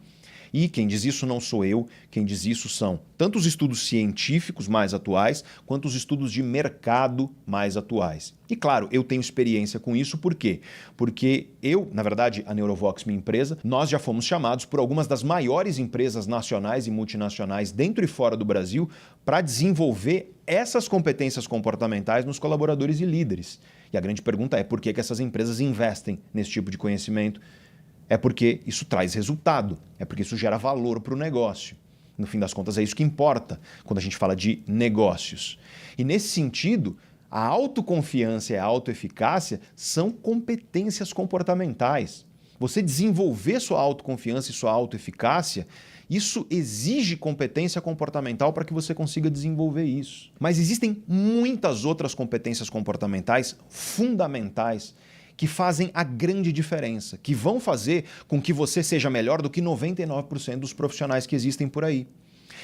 E quem diz isso não sou eu, quem diz isso são tanto os estudos científicos mais atuais, quanto os estudos de mercado mais atuais. E claro, eu tenho experiência com isso, por quê? Porque eu, na verdade, a Neurovox, minha empresa, nós já fomos chamados por algumas das maiores empresas nacionais e multinacionais dentro e fora do Brasil para desenvolver essas competências comportamentais nos colaboradores e líderes. E a grande pergunta é por que essas empresas investem nesse tipo de conhecimento? É porque isso traz resultado, é porque isso gera valor para o negócio. No fim das contas, é isso que importa quando a gente fala de negócios. E nesse sentido, a autoconfiança e a autoeficácia são competências comportamentais. Você desenvolver sua autoconfiança e sua autoeficácia, isso exige competência comportamental para que você consiga desenvolver isso. Mas existem muitas outras competências comportamentais fundamentais que fazem a grande diferença, que vão fazer com que você seja melhor do que 99% dos profissionais que existem por aí.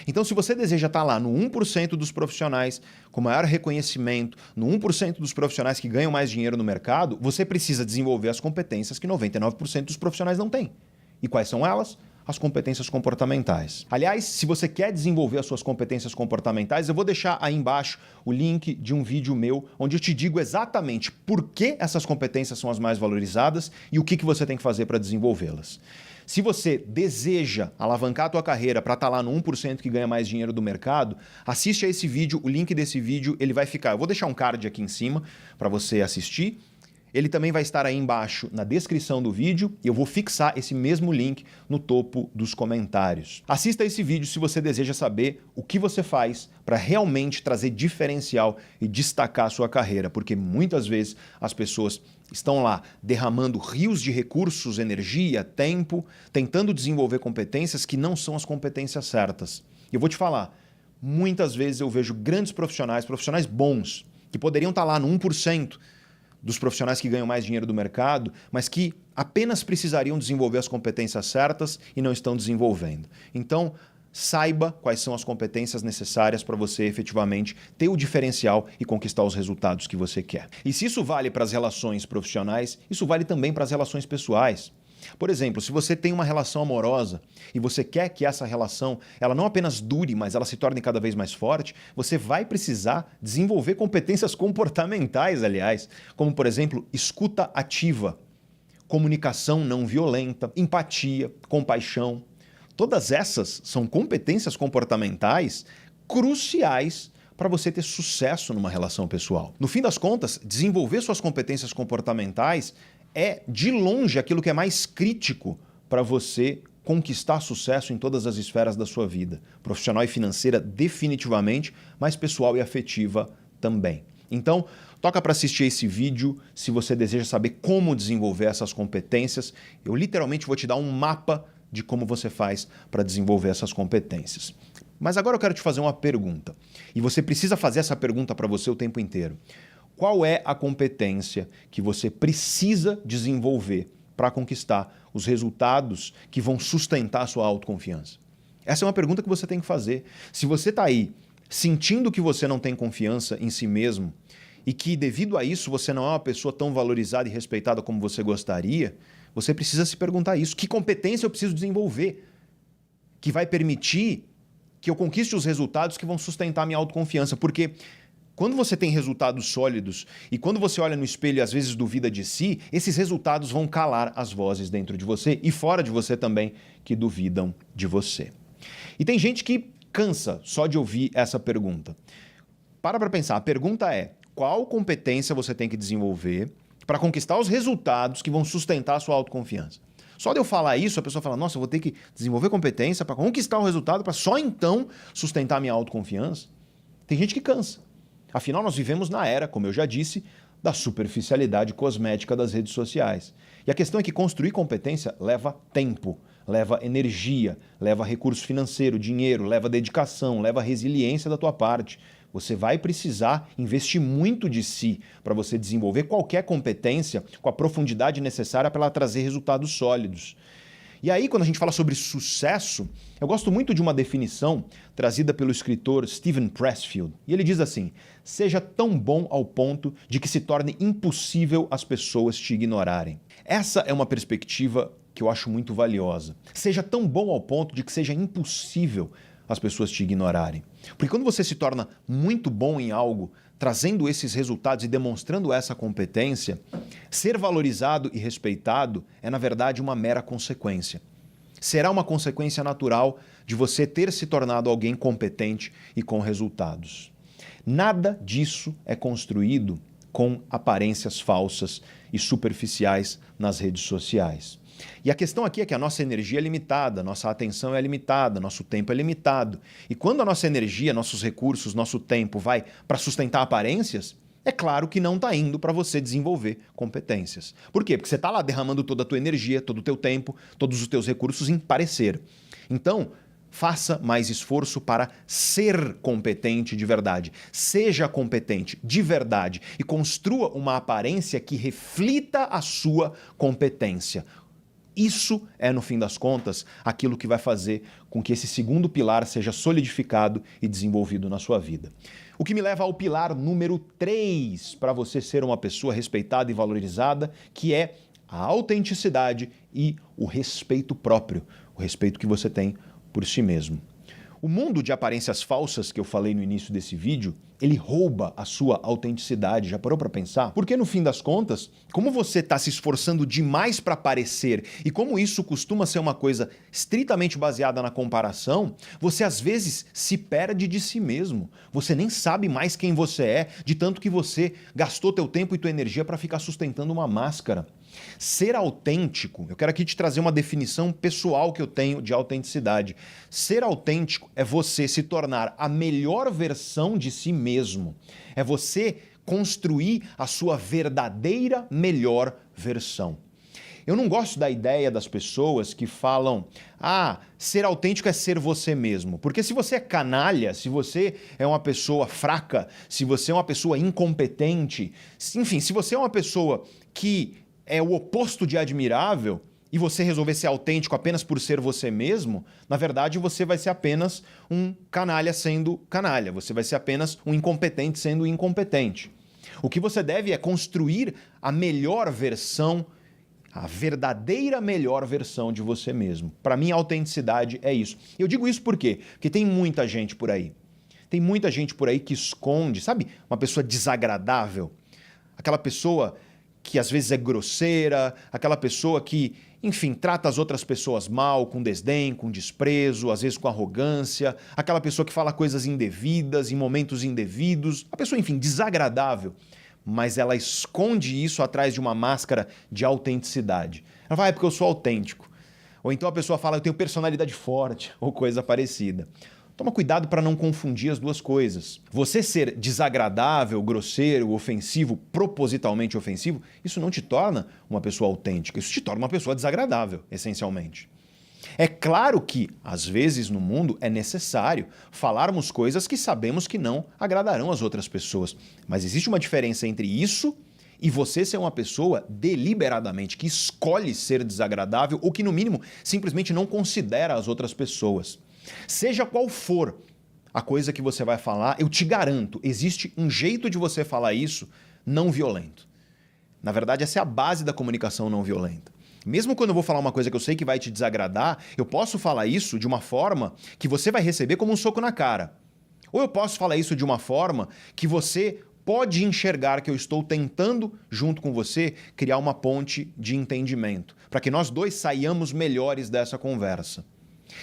Então, se você deseja estar lá no 1% dos profissionais com maior reconhecimento, no 1% dos profissionais que ganham mais dinheiro no mercado, você precisa desenvolver as competências que 99% dos profissionais não têm. E quais são elas? As competências comportamentais. Aliás, se você quer desenvolver as suas competências comportamentais, eu vou deixar aí embaixo o link de um vídeo meu onde eu te digo exatamente por que essas competências são as mais valorizadas e o que você tem que fazer para desenvolvê-las. Se você deseja alavancar a tua carreira para estar lá no 1% que ganha mais dinheiro do mercado, assiste a esse vídeo, o link desse vídeo ele vai ficar. Eu vou deixar um card aqui em cima para você assistir. Ele também vai estar aí embaixo na descrição do vídeo e eu vou fixar esse mesmo link no topo dos comentários. Assista esse vídeo se você deseja saber o que você faz para realmente trazer diferencial e destacar a sua carreira, porque muitas vezes as pessoas estão lá derramando rios de recursos, energia, tempo, tentando desenvolver competências que não são as competências certas. E eu vou te falar, muitas vezes eu vejo grandes profissionais bons, que poderiam estar lá no 1%, dos profissionais que ganham mais dinheiro do mercado, mas que apenas precisariam desenvolver as competências certas e não estão desenvolvendo. Então, saiba quais são as competências necessárias para você efetivamente ter o diferencial e conquistar os resultados que você quer. E se isso vale para as relações profissionais, isso vale também para as relações pessoais. Por exemplo, se você tem uma relação amorosa e você quer que essa relação ela não apenas dure, mas ela se torne cada vez mais forte, você vai precisar desenvolver competências comportamentais, aliás, como, por exemplo, escuta ativa, comunicação não violenta, empatia, compaixão. Todas essas são competências comportamentais cruciais para você ter sucesso numa relação pessoal. No fim das contas, desenvolver suas competências comportamentais é, de longe, aquilo que é mais crítico para você conquistar sucesso em todas as esferas da sua vida. Profissional e financeira, definitivamente, mas pessoal e afetiva também. Então, toca para assistir esse vídeo se você deseja saber como desenvolver essas competências. Eu literalmente vou te dar um mapa de como você faz para desenvolver essas competências. Mas agora eu quero te fazer uma pergunta. E você precisa fazer essa pergunta para você o tempo inteiro. Qual é a competência que você precisa desenvolver para conquistar os resultados que vão sustentar a sua autoconfiança? Essa é uma pergunta que você tem que fazer. Se você está aí sentindo que você não tem confiança em si mesmo e que, devido a isso, você não é uma pessoa tão valorizada e respeitada como você gostaria, você precisa se perguntar isso. Que competência eu preciso desenvolver que vai permitir que eu conquiste os resultados que vão sustentar a minha autoconfiança? Porque quando você tem resultados sólidos e quando você olha no espelho e às vezes duvida de si, esses resultados vão calar as vozes dentro de você e fora de você também que duvidam de você. E tem gente que cansa só de ouvir essa pergunta. Para pensar. A pergunta é: qual competência você tem que desenvolver para conquistar os resultados que vão sustentar a sua autoconfiança? Só de eu falar isso, a pessoa fala: nossa, eu vou ter que desenvolver competência para conquistar o resultado, para só então sustentar a minha autoconfiança? Tem gente que cansa. Afinal, nós vivemos na era, como eu já disse, da superficialidade cosmética das redes sociais. E a questão é que construir competência leva tempo, leva energia, leva recurso financeiro, dinheiro, leva dedicação, leva resiliência da tua parte. Você vai precisar investir muito de si para você desenvolver qualquer competência com a profundidade necessária para ela trazer resultados sólidos. E aí, quando a gente fala sobre sucesso, eu gosto muito de uma definição trazida pelo escritor Steven Pressfield. E ele diz assim: seja tão bom ao ponto de que se torne impossível as pessoas te ignorarem. Essa é uma perspectiva que eu acho muito valiosa. Seja tão bom ao ponto de que seja impossível as pessoas te ignorarem. Porque quando você se torna muito bom em algo, trazendo esses resultados e demonstrando essa competência, ser valorizado e respeitado é, na verdade, uma mera consequência. Será uma consequência natural de você ter se tornado alguém competente e com resultados. Nada disso é construído com aparências falsas e superficiais nas redes sociais. E a questão aqui é que a nossa energia é limitada, nossa atenção é limitada, nosso tempo é limitado. E quando a nossa energia, nossos recursos, nosso tempo vai para sustentar aparências, é claro que não está indo para você desenvolver competências. Por quê? Porque você está lá derramando toda a tua energia, todo o teu tempo, todos os teus recursos em parecer. Então, faça mais esforço para ser competente de verdade. Seja competente de verdade e construa uma aparência que reflita a sua competência. Isso é, no fim das contas, aquilo que vai fazer com que esse segundo pilar seja solidificado e desenvolvido na sua vida. O que me leva ao pilar número 3 para você ser uma pessoa respeitada e valorizada, que é a autenticidade e o respeito próprio, o respeito que você tem por si mesmo. O mundo de aparências falsas que eu falei no início desse vídeo, ele rouba a sua autenticidade. Já parou para pensar? Porque no fim das contas, como você está se esforçando demais para parecer e como isso costuma ser uma coisa estritamente baseada na comparação, você às vezes se perde de si mesmo. Você nem sabe mais quem você é, de tanto que você gastou teu tempo e tua energia para ficar sustentando uma máscara. Ser autêntico, eu quero aqui te trazer uma definição pessoal que eu tenho de autenticidade. Ser autêntico é você se tornar a melhor versão de si mesmo. É você construir a sua verdadeira melhor versão. Eu não gosto da ideia das pessoas que falam: ser autêntico é ser você mesmo. Porque se você é canalha, se você é uma pessoa fraca, se você é uma pessoa incompetente, enfim, se você é uma pessoa que é o oposto de admirável e você resolver ser autêntico apenas por ser você mesmo, na verdade você vai ser apenas um canalha sendo canalha, você vai ser apenas um incompetente sendo incompetente. O que você deve é construir a melhor versão, a verdadeira melhor versão de você mesmo. Para mim, a autenticidade é isso. Eu digo isso por quê? Porque tem muita gente por aí. Tem muita gente por aí que esconde, sabe? Uma pessoa desagradável. Aquela pessoa que às vezes é grosseira, aquela pessoa que, enfim, trata as outras pessoas mal, com desdém, com desprezo, às vezes com arrogância, aquela pessoa que fala coisas indevidas, em momentos indevidos, a pessoa, enfim, desagradável, mas ela esconde isso atrás de uma máscara de autenticidade. Ela fala: é porque eu sou autêntico. Ou então a pessoa fala: eu tenho personalidade forte, ou coisa parecida. Toma cuidado para não confundir as duas coisas. Você ser desagradável, grosseiro, ofensivo, propositalmente ofensivo, isso não te torna uma pessoa autêntica, isso te torna uma pessoa desagradável, essencialmente. É claro que, às vezes no mundo, é necessário falarmos coisas que sabemos que não agradarão as outras pessoas. Mas existe uma diferença entre isso e você ser uma pessoa deliberadamente que escolhe ser desagradável ou que, no mínimo, simplesmente não considera as outras pessoas. Seja qual for a coisa que você vai falar, eu te garanto, existe um jeito de você falar isso não violento. Na verdade, essa é a base da comunicação não violenta. Mesmo quando eu vou falar uma coisa que eu sei que vai te desagradar, eu posso falar isso de uma forma que você vai receber como um soco na cara. Ou eu posso falar isso de uma forma que você pode enxergar que eu estou tentando, junto com você, criar uma ponte de entendimento, para que nós dois saiamos melhores dessa conversa.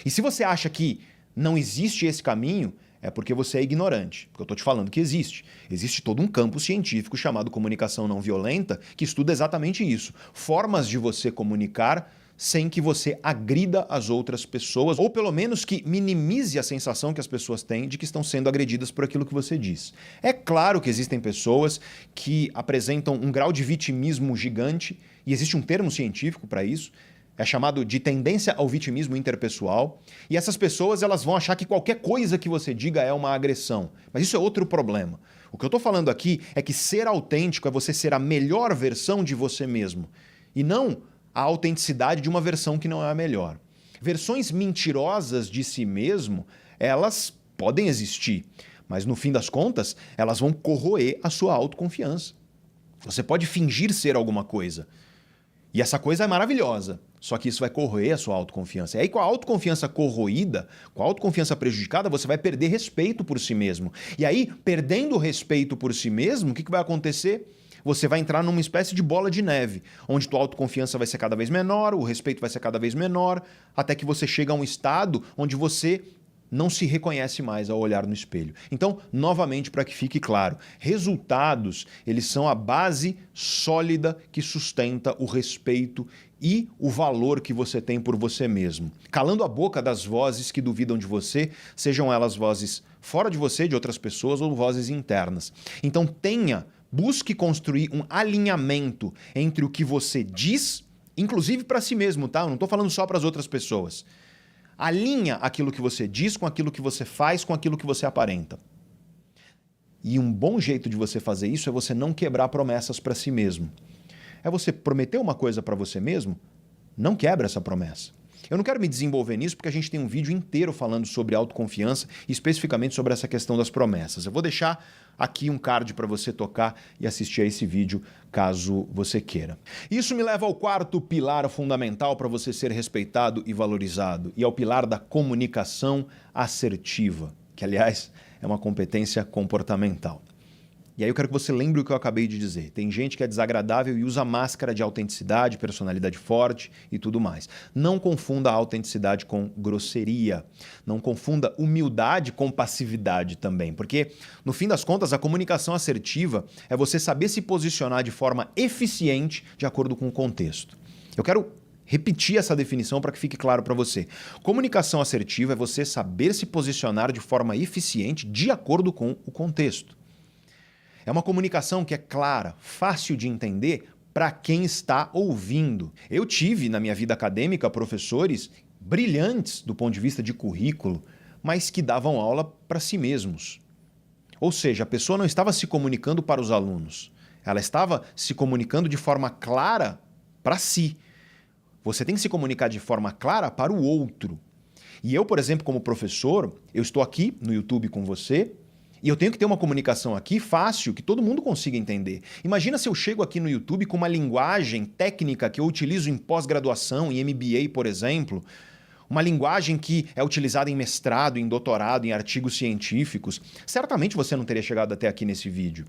E se você acha que não existe esse caminho, é porque você é ignorante. Porque eu estou te falando que existe. Existe todo um campo científico chamado comunicação não violenta que estuda exatamente isso. Formas de você comunicar sem que você agrida as outras pessoas, ou pelo menos que minimize a sensação que as pessoas têm de que estão sendo agredidas por aquilo que você diz. É claro que existem pessoas que apresentam um grau de vitimismo gigante, e existe um termo científico para isso, é chamado de tendência ao vitimismo interpessoal, e essas pessoas elas vão achar que qualquer coisa que você diga é uma agressão. Mas isso é outro problema. O que eu estou falando aqui é que ser autêntico é você ser a melhor versão de você mesmo, e não a autenticidade de uma versão que não é a melhor. Versões mentirosas de si mesmo, elas podem existir, mas no fim das contas, elas vão corroer a sua autoconfiança. Você pode fingir ser alguma coisa, e essa coisa é maravilhosa, só que isso vai corroer a sua autoconfiança. E aí, com a autoconfiança corroída, com a autoconfiança prejudicada, você vai perder respeito por si mesmo. E aí, perdendo o respeito por si mesmo, o que vai acontecer? Você vai entrar numa espécie de bola de neve, onde tua autoconfiança vai ser cada vez menor, o respeito vai ser cada vez menor, até que você chega a um estado onde você não se reconhece mais ao olhar no espelho. Então, novamente, para que fique claro, resultados, eles são a base sólida que sustenta o respeito e o valor que você tem por você mesmo. Calando a boca das vozes que duvidam de você, sejam elas vozes fora de você, de outras pessoas, ou vozes internas. Então, busque construir um alinhamento entre o que você diz, inclusive para si mesmo, tá? Eu não estou falando só para as outras pessoas. Alinha aquilo que você diz com aquilo que você faz, com aquilo que você aparenta. E um bom jeito de você fazer isso é você não quebrar promessas para si mesmo. É você prometer uma coisa para você mesmo, não quebra essa promessa. Eu não quero me desenvolver nisso porque a gente tem um vídeo inteiro falando sobre autoconfiança e especificamente sobre essa questão das promessas. Eu vou deixar aqui um card para você tocar e assistir a esse vídeo caso você queira. Isso me leva ao quarto pilar fundamental para você ser respeitado e valorizado, e ao pilar da comunicação assertiva, que aliás é uma competência comportamental. E aí eu quero que você lembre o que eu acabei de dizer. Tem gente que é desagradável e usa máscara de autenticidade, personalidade forte e tudo mais. Não confunda a autenticidade com grosseria. Não confunda humildade com passividade também. Porque, no fim das contas, a comunicação assertiva é você saber se posicionar de forma eficiente de acordo com o contexto. Eu quero repetir essa definição para que fique claro para você. Comunicação assertiva é você saber se posicionar de forma eficiente de acordo com o contexto. É uma comunicação que é clara, fácil de entender para quem está ouvindo. Eu tive, na minha vida acadêmica, professores brilhantes do ponto de vista de currículo, mas que davam aula para si mesmos. Ou seja, a pessoa não estava se comunicando para os alunos, ela estava se comunicando de forma clara para si. Você tem que se comunicar de forma clara para o outro. E eu, por exemplo, como professor, eu estou aqui no YouTube com você, e eu tenho que ter uma comunicação aqui fácil, que todo mundo consiga entender. Imagina se eu chego aqui no YouTube com uma linguagem técnica que eu utilizo em pós-graduação, em MBA, por exemplo, uma linguagem que é utilizada em mestrado, em doutorado, em artigos científicos. Certamente você não teria chegado até aqui nesse vídeo.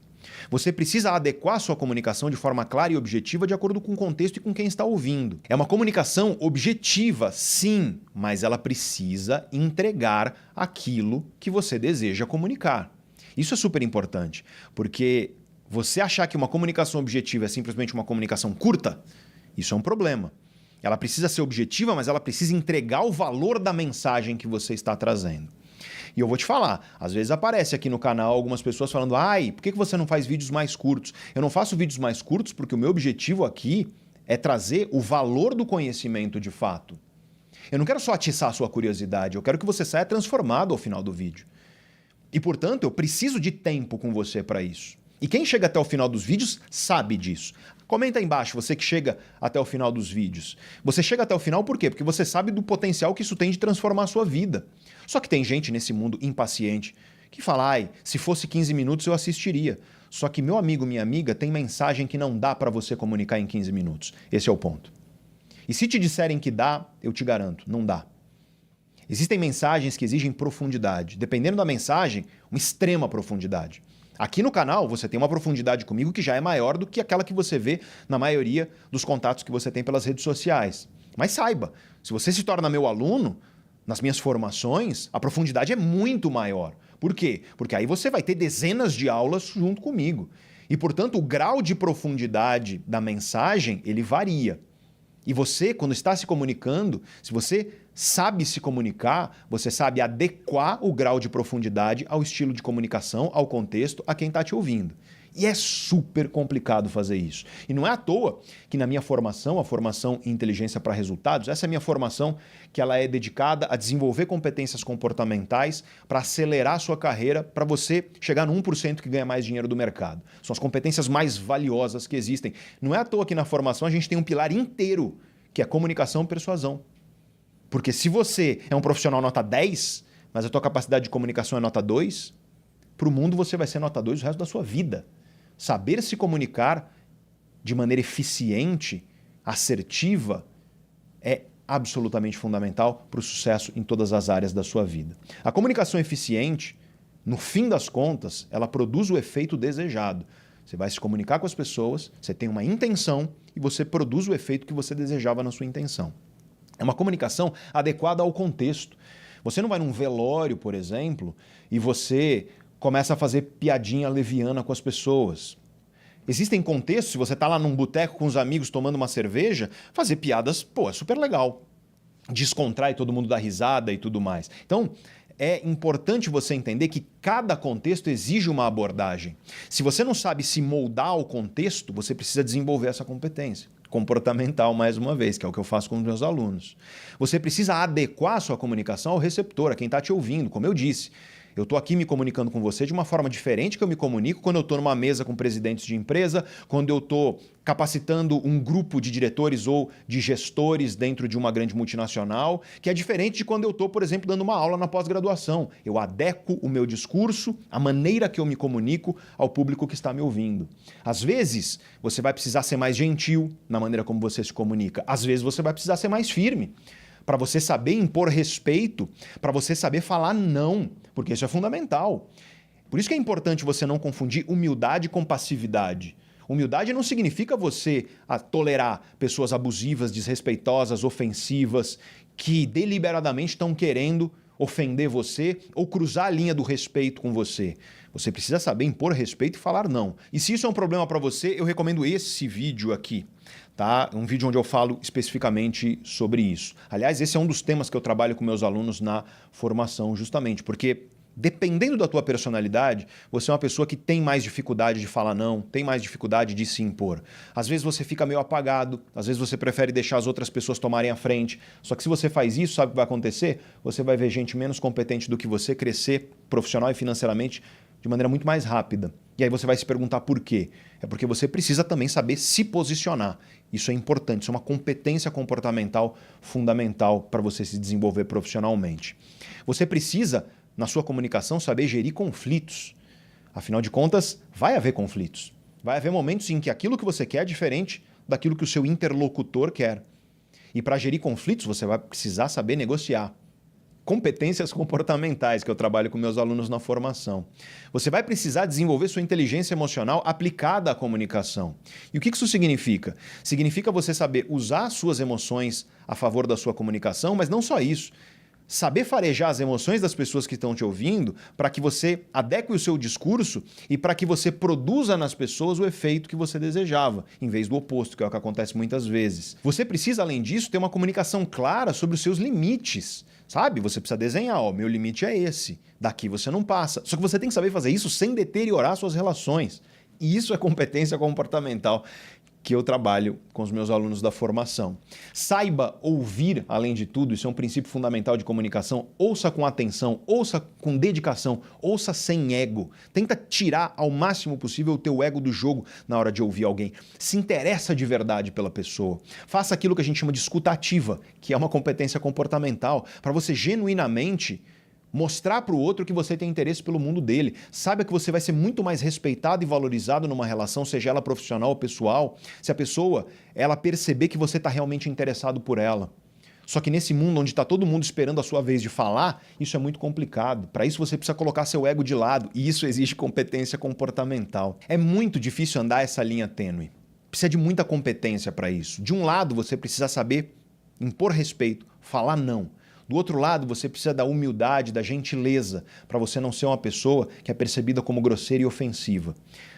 Você precisa adequar sua comunicação de forma clara e objetiva de acordo com o contexto e com quem está ouvindo. É uma comunicação objetiva, sim, mas ela precisa entregar aquilo que você deseja comunicar. Isso é super importante, porque você achar que uma comunicação objetiva é simplesmente uma comunicação curta, isso é um problema. Ela precisa ser objetiva, mas ela precisa entregar o valor da mensagem que você está trazendo. E eu vou te falar, às vezes aparece aqui no canal algumas pessoas falando: ai, por que você não faz vídeos mais curtos? Eu não faço vídeos mais curtos porque o meu objetivo aqui é trazer o valor do conhecimento de fato. Eu não quero só atiçar a sua curiosidade, eu quero que você saia transformado ao final do vídeo. E, portanto, eu preciso de tempo com você para isso. E quem chega até o final dos vídeos sabe disso. Comenta aí embaixo, você que chega até o final dos vídeos. Você chega até o final por quê? Porque você sabe do potencial que isso tem de transformar a sua vida. Só que tem gente nesse mundo impaciente que fala: ai, se fosse 15 minutos eu assistiria. Só que, meu amigo, minha amiga, tem mensagem que não dá para você comunicar em 15 minutos. Esse é o ponto. E se te disserem que dá, eu te garanto, não dá. Existem mensagens que exigem profundidade. Dependendo da mensagem, uma extrema profundidade. Aqui no canal você tem uma profundidade comigo que já é maior do que aquela que você vê na maioria dos contatos que você tem pelas redes sociais. Mas saiba, se você se torna meu aluno, Nas minhas formações, a profundidade é muito maior. Por quê? Porque aí você vai ter dezenas de aulas junto comigo. E, portanto, o grau de profundidade da mensagem, ele varia. E você, quando está se comunicando, se você sabe se comunicar, você sabe adequar o grau de profundidade ao estilo de comunicação, ao contexto, a quem está te ouvindo. E é super complicado fazer isso. E não é à toa que na minha formação, a formação em inteligência para resultados, essa é a minha formação que ela é dedicada a desenvolver competências comportamentais para acelerar a sua carreira, para você chegar no 1% que ganha mais dinheiro do mercado. São as competências mais valiosas que existem. Não é à toa que na formação a gente tem um pilar inteiro, que é comunicação e persuasão. Porque se você é um profissional nota 10, mas a tua capacidade de comunicação é nota 2, para o mundo você vai ser nota 2 o resto da sua vida. Saber se comunicar de maneira eficiente, assertiva, é absolutamente fundamental para o sucesso em todas as áreas da sua vida. A comunicação eficiente, no fim das contas, ela produz o efeito desejado. Você vai se comunicar com as pessoas, você tem uma intenção e você produz o efeito que você desejava na sua intenção. É uma comunicação adequada ao contexto. Você não vai num velório, por exemplo, e você começa a fazer piadinha leviana com as pessoas. Existem contextos, se você está lá num boteco com os amigos tomando uma cerveja, fazer piadas, é super legal. Descontrai, todo mundo dá risada e tudo mais. Então, é importante você entender que cada contexto exige uma abordagem. Se você não sabe se moldar ao contexto, você precisa desenvolver essa competência comportamental, mais uma vez, que é o que eu faço com os meus alunos. Você precisa adequar a sua comunicação ao receptor, a quem está te ouvindo, como eu disse. Eu estou aqui me comunicando com você de uma forma diferente que eu me comunico quando eu estou numa mesa com presidentes de empresa, quando eu estou capacitando um grupo de diretores ou de gestores dentro de uma grande multinacional, que é diferente de quando eu estou, por exemplo, dando uma aula na pós-graduação. Eu adequo o meu discurso, a maneira que eu me comunico ao público que está me ouvindo. Às vezes, você vai precisar ser mais gentil na maneira como você se comunica. Às vezes, você vai precisar ser mais firme, para você saber impor respeito, para você saber falar não, porque isso é fundamental. Por isso que é importante você não confundir humildade com passividade. Humildade não significa você tolerar pessoas abusivas, desrespeitosas, ofensivas, que deliberadamente estão querendo ofender você ou cruzar a linha do respeito com você. Você precisa saber impor respeito e falar não. E se isso é um problema para você, eu recomendo esse vídeo aqui. Tá? Um vídeo onde eu falo especificamente sobre isso. Aliás, esse é um dos temas que eu trabalho com meus alunos na formação, justamente, porque dependendo da tua personalidade, você é uma pessoa que tem mais dificuldade de falar não, tem mais dificuldade de se impor. Às vezes você fica meio apagado, às vezes você prefere deixar as outras pessoas tomarem a frente. Só que se você faz isso, sabe o que vai acontecer? Você vai ver gente menos competente do que você crescer profissional e financeiramente de maneira muito mais rápida. E aí você vai se perguntar por quê? É porque você precisa também saber se posicionar. Isso é importante, isso é uma competência comportamental fundamental para você se desenvolver profissionalmente. Você precisa, na sua comunicação, saber gerir conflitos. Afinal de contas, vai haver conflitos. Vai haver momentos em que aquilo que você quer é diferente daquilo que o seu interlocutor quer. E para gerir conflitos, você vai precisar saber negociar. Competências comportamentais que eu trabalho com meus alunos na formação. Você vai precisar desenvolver sua inteligência emocional aplicada à comunicação. E o que isso significa? Significa você saber usar suas emoções a favor da sua comunicação, mas não só isso. Saber farejar as emoções das pessoas que estão te ouvindo para que você adeque o seu discurso e para que você produza nas pessoas o efeito que você desejava, em vez do oposto, que é o que acontece muitas vezes. Você precisa, além disso, ter uma comunicação clara sobre os seus limites. Sabe? Você precisa desenhar, meu limite é esse, daqui você não passa. Só que você tem que saber fazer isso sem deteriorar suas relações. E isso é competência comportamental que eu trabalho com os meus alunos da formação. Saiba ouvir, além de tudo, isso é um princípio fundamental de comunicação. Ouça com atenção, ouça com dedicação, ouça sem ego. Tenta tirar ao máximo possível o teu ego do jogo na hora de ouvir alguém. Se interessa de verdade pela pessoa. Faça aquilo que a gente chama de escuta ativa, que é uma competência comportamental, para você genuinamente mostrar para o outro que você tem interesse pelo mundo dele. Saiba que você vai ser muito mais respeitado e valorizado numa relação, seja ela profissional ou pessoal, se a pessoa ela perceber que você está realmente interessado por ela. Só que nesse mundo onde está todo mundo esperando a sua vez de falar, isso é muito complicado. Para isso você precisa colocar seu ego de lado e isso exige competência comportamental. É muito difícil andar essa linha tênue. Precisa de muita competência para isso. De um lado, você precisa saber impor respeito, falar não. Do outro lado, você precisa da humildade, da gentileza, para você não ser uma pessoa que é percebida como grosseira e ofensiva.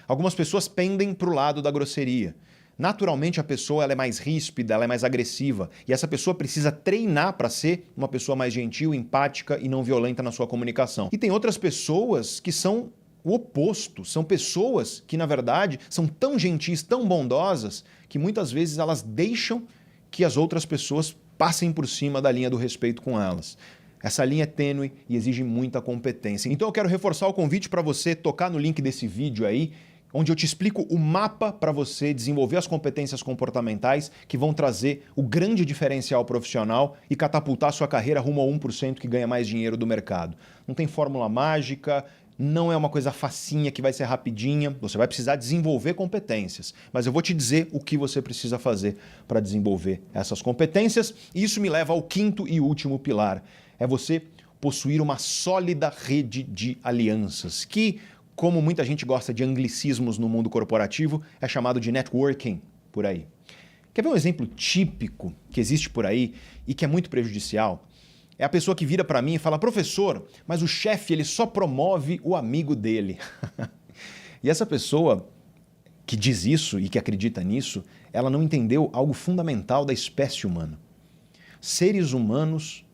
Algumas pessoas pendem para o lado da grosseria. Naturalmente, a pessoa ela é mais ríspida, ela é mais agressiva, e essa pessoa precisa treinar para ser uma pessoa mais gentil, empática e não violenta na sua comunicação. E tem outras pessoas que são o oposto, são pessoas que, na verdade, são tão gentis, tão bondosas, que muitas vezes elas deixam que as outras pessoas passem por cima da linha do respeito com elas. Essa linha é tênue e exige muita competência. Então eu quero reforçar o convite para você tocar no link desse vídeo aí, onde eu te explico o mapa para você desenvolver as competências comportamentais que vão trazer o grande diferencial profissional e catapultar sua carreira rumo ao 1% que ganha mais dinheiro do mercado. Não tem fórmula mágica, não é uma coisa facinha que vai ser rapidinha, você vai precisar desenvolver competências. Mas eu vou te dizer o que você precisa fazer para desenvolver essas competências. E isso me leva ao quinto e último pilar. É você possuir uma sólida rede de alianças, que, como muita gente gosta de anglicismos no mundo corporativo, é chamado de networking por aí. Quer ver um exemplo típico que existe por aí e que é muito prejudicial? É a pessoa que vira para mim e fala: professor, mas o chefe ele só promove o amigo dele. E essa pessoa que diz isso e que acredita nisso, ela não entendeu algo fundamental da espécie humana. Seres humanos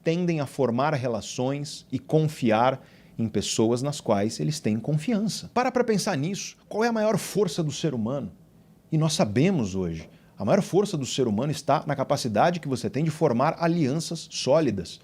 tendem a formar relações e confiar em pessoas nas quais eles têm confiança. Para pensar nisso. Qual é a maior força do ser humano? E nós sabemos hoje, a maior força do ser humano está na capacidade que você tem de formar alianças sólidas.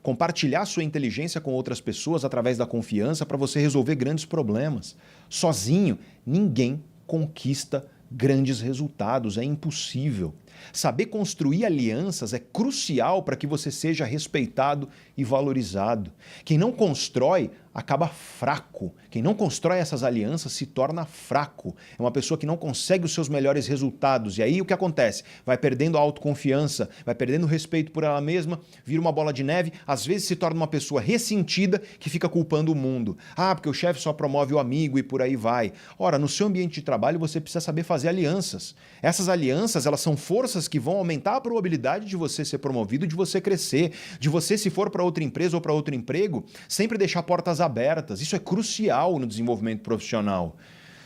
Compartilhar sua inteligência com outras pessoas através da confiança para você resolver grandes problemas. Sozinho, ninguém conquista grandes resultados, é impossível. Saber construir alianças é crucial para que você seja respeitado e valorizado. Quem não constrói acaba fraco. Quem não constrói essas alianças se torna fraco. É uma pessoa que não consegue os seus melhores resultados. E aí o que acontece? Vai perdendo a autoconfiança, vai perdendo o respeito por ela mesma, vira uma bola de neve, às vezes se torna uma pessoa ressentida que fica culpando o mundo. Ah, porque o chefe só promove o amigo e por aí vai. Ora, no seu ambiente de trabalho você precisa saber fazer alianças. Essas alianças, elas são forças que vão aumentar a probabilidade de você ser promovido, de você crescer, de você, se for para outra empresa ou para outro emprego, sempre deixar portas abertas. Isso é crucial no desenvolvimento profissional.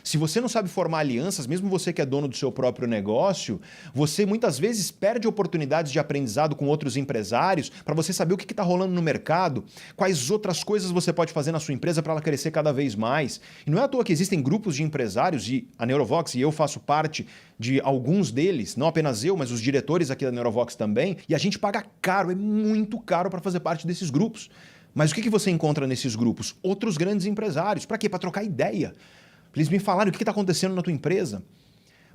Se você não sabe formar alianças, mesmo você que é dono do seu próprio negócio, você muitas vezes perde oportunidades de aprendizado com outros empresários para você saber o que está rolando no mercado, quais outras coisas você pode fazer na sua empresa para ela crescer cada vez mais. E não é à toa que existem grupos de empresários, e a Neurovox, e eu faço parte de alguns deles, não apenas eu, mas os diretores aqui da Neurovox também, e a gente paga caro, é muito caro para fazer parte desses grupos. Mas o que você encontra nesses grupos? Outros grandes empresários. Para quê? Para trocar ideia. Eles me falaram o que está acontecendo na tua empresa,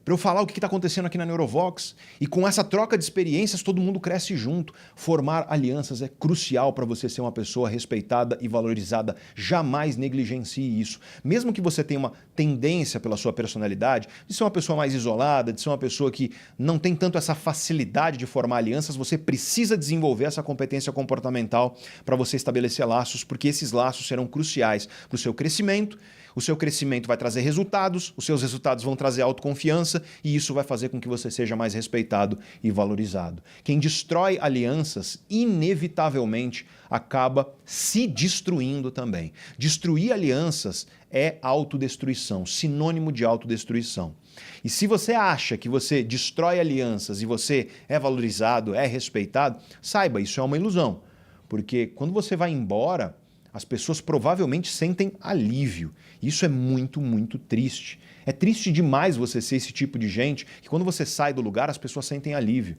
para eu falar o que está acontecendo aqui na Neurovox. E com essa troca de experiências, todo mundo cresce junto. Formar alianças é crucial para você ser uma pessoa respeitada e valorizada. Jamais negligencie isso. Mesmo que você tenha uma tendência pela sua personalidade de ser uma pessoa mais isolada, de ser uma pessoa que não tem tanto essa facilidade de formar alianças, você precisa desenvolver essa competência comportamental para você estabelecer laços, porque esses laços serão cruciais para o seu crescimento. O seu crescimento vai trazer resultados, os seus resultados vão trazer autoconfiança e isso vai fazer com que você seja mais respeitado e valorizado. Quem destrói alianças, inevitavelmente, acaba se destruindo também. Destruir alianças é autodestruição, sinônimo de autodestruição. E se você acha que você destrói alianças e você é valorizado, é respeitado, saiba, isso é uma ilusão. Porque quando você vai embora, as pessoas provavelmente sentem alívio. Isso é muito, muito triste. É triste demais você ser esse tipo de gente que quando você sai do lugar, as pessoas sentem alívio.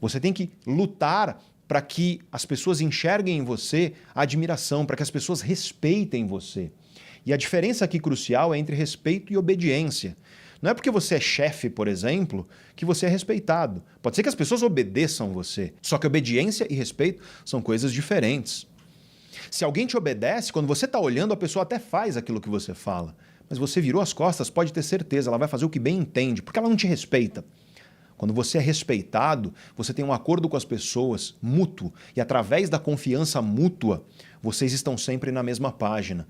Você tem que lutar para que as pessoas enxerguem em você a admiração, para que as pessoas respeitem você. E a diferença aqui crucial é entre respeito e obediência. Não é porque você é chefe, por exemplo, que você é respeitado. Pode ser que as pessoas obedeçam você. Só que obediência e respeito são coisas diferentes. Se alguém te obedece, quando você está olhando, a pessoa até faz aquilo que você fala. Mas você virou as costas, pode ter certeza, ela vai fazer o que bem entende, porque ela não te respeita. Quando você é respeitado, você tem um acordo com as pessoas mútuo, e através da confiança mútua, vocês estão sempre na mesma página.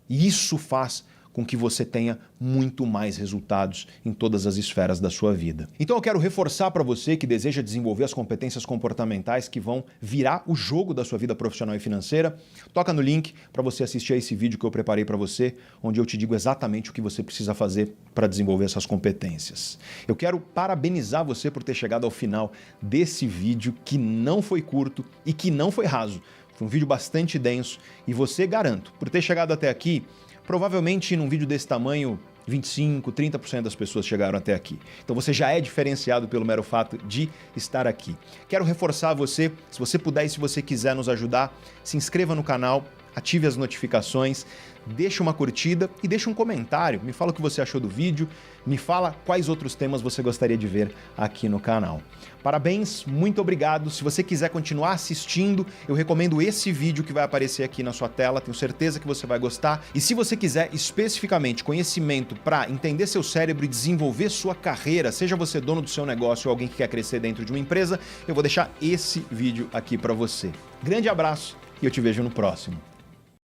E isso faz com que você tenha muito mais resultados em todas as esferas da sua vida. Então eu quero reforçar para você que deseja desenvolver as competências comportamentais que vão virar o jogo da sua vida profissional e financeira. Toca no link para você assistir a esse vídeo que eu preparei para você, onde eu te digo exatamente o que você precisa fazer para desenvolver essas competências. Eu quero parabenizar você por ter chegado ao final desse vídeo que não foi curto e que não foi raso. Foi um vídeo bastante denso e você, garanto, por ter chegado até aqui, provavelmente num vídeo desse tamanho, 25%, 30% das pessoas chegaram até aqui. Então você já é diferenciado pelo mero fato de estar aqui. Quero reforçar você, se você puder e se você quiser nos ajudar, se inscreva no canal, ative as notificações, deixa uma curtida e deixa um comentário. Me fala o que você achou do vídeo, me fala quais outros temas você gostaria de ver aqui no canal. Parabéns, muito obrigado. Se você quiser continuar assistindo, eu recomendo esse vídeo que vai aparecer aqui na sua tela, tenho certeza que você vai gostar. E se você quiser especificamente conhecimento para entender seu cérebro e desenvolver sua carreira, seja você dono do seu negócio ou alguém que quer crescer dentro de uma empresa, eu vou deixar esse vídeo aqui para você. Grande abraço e eu te vejo no próximo.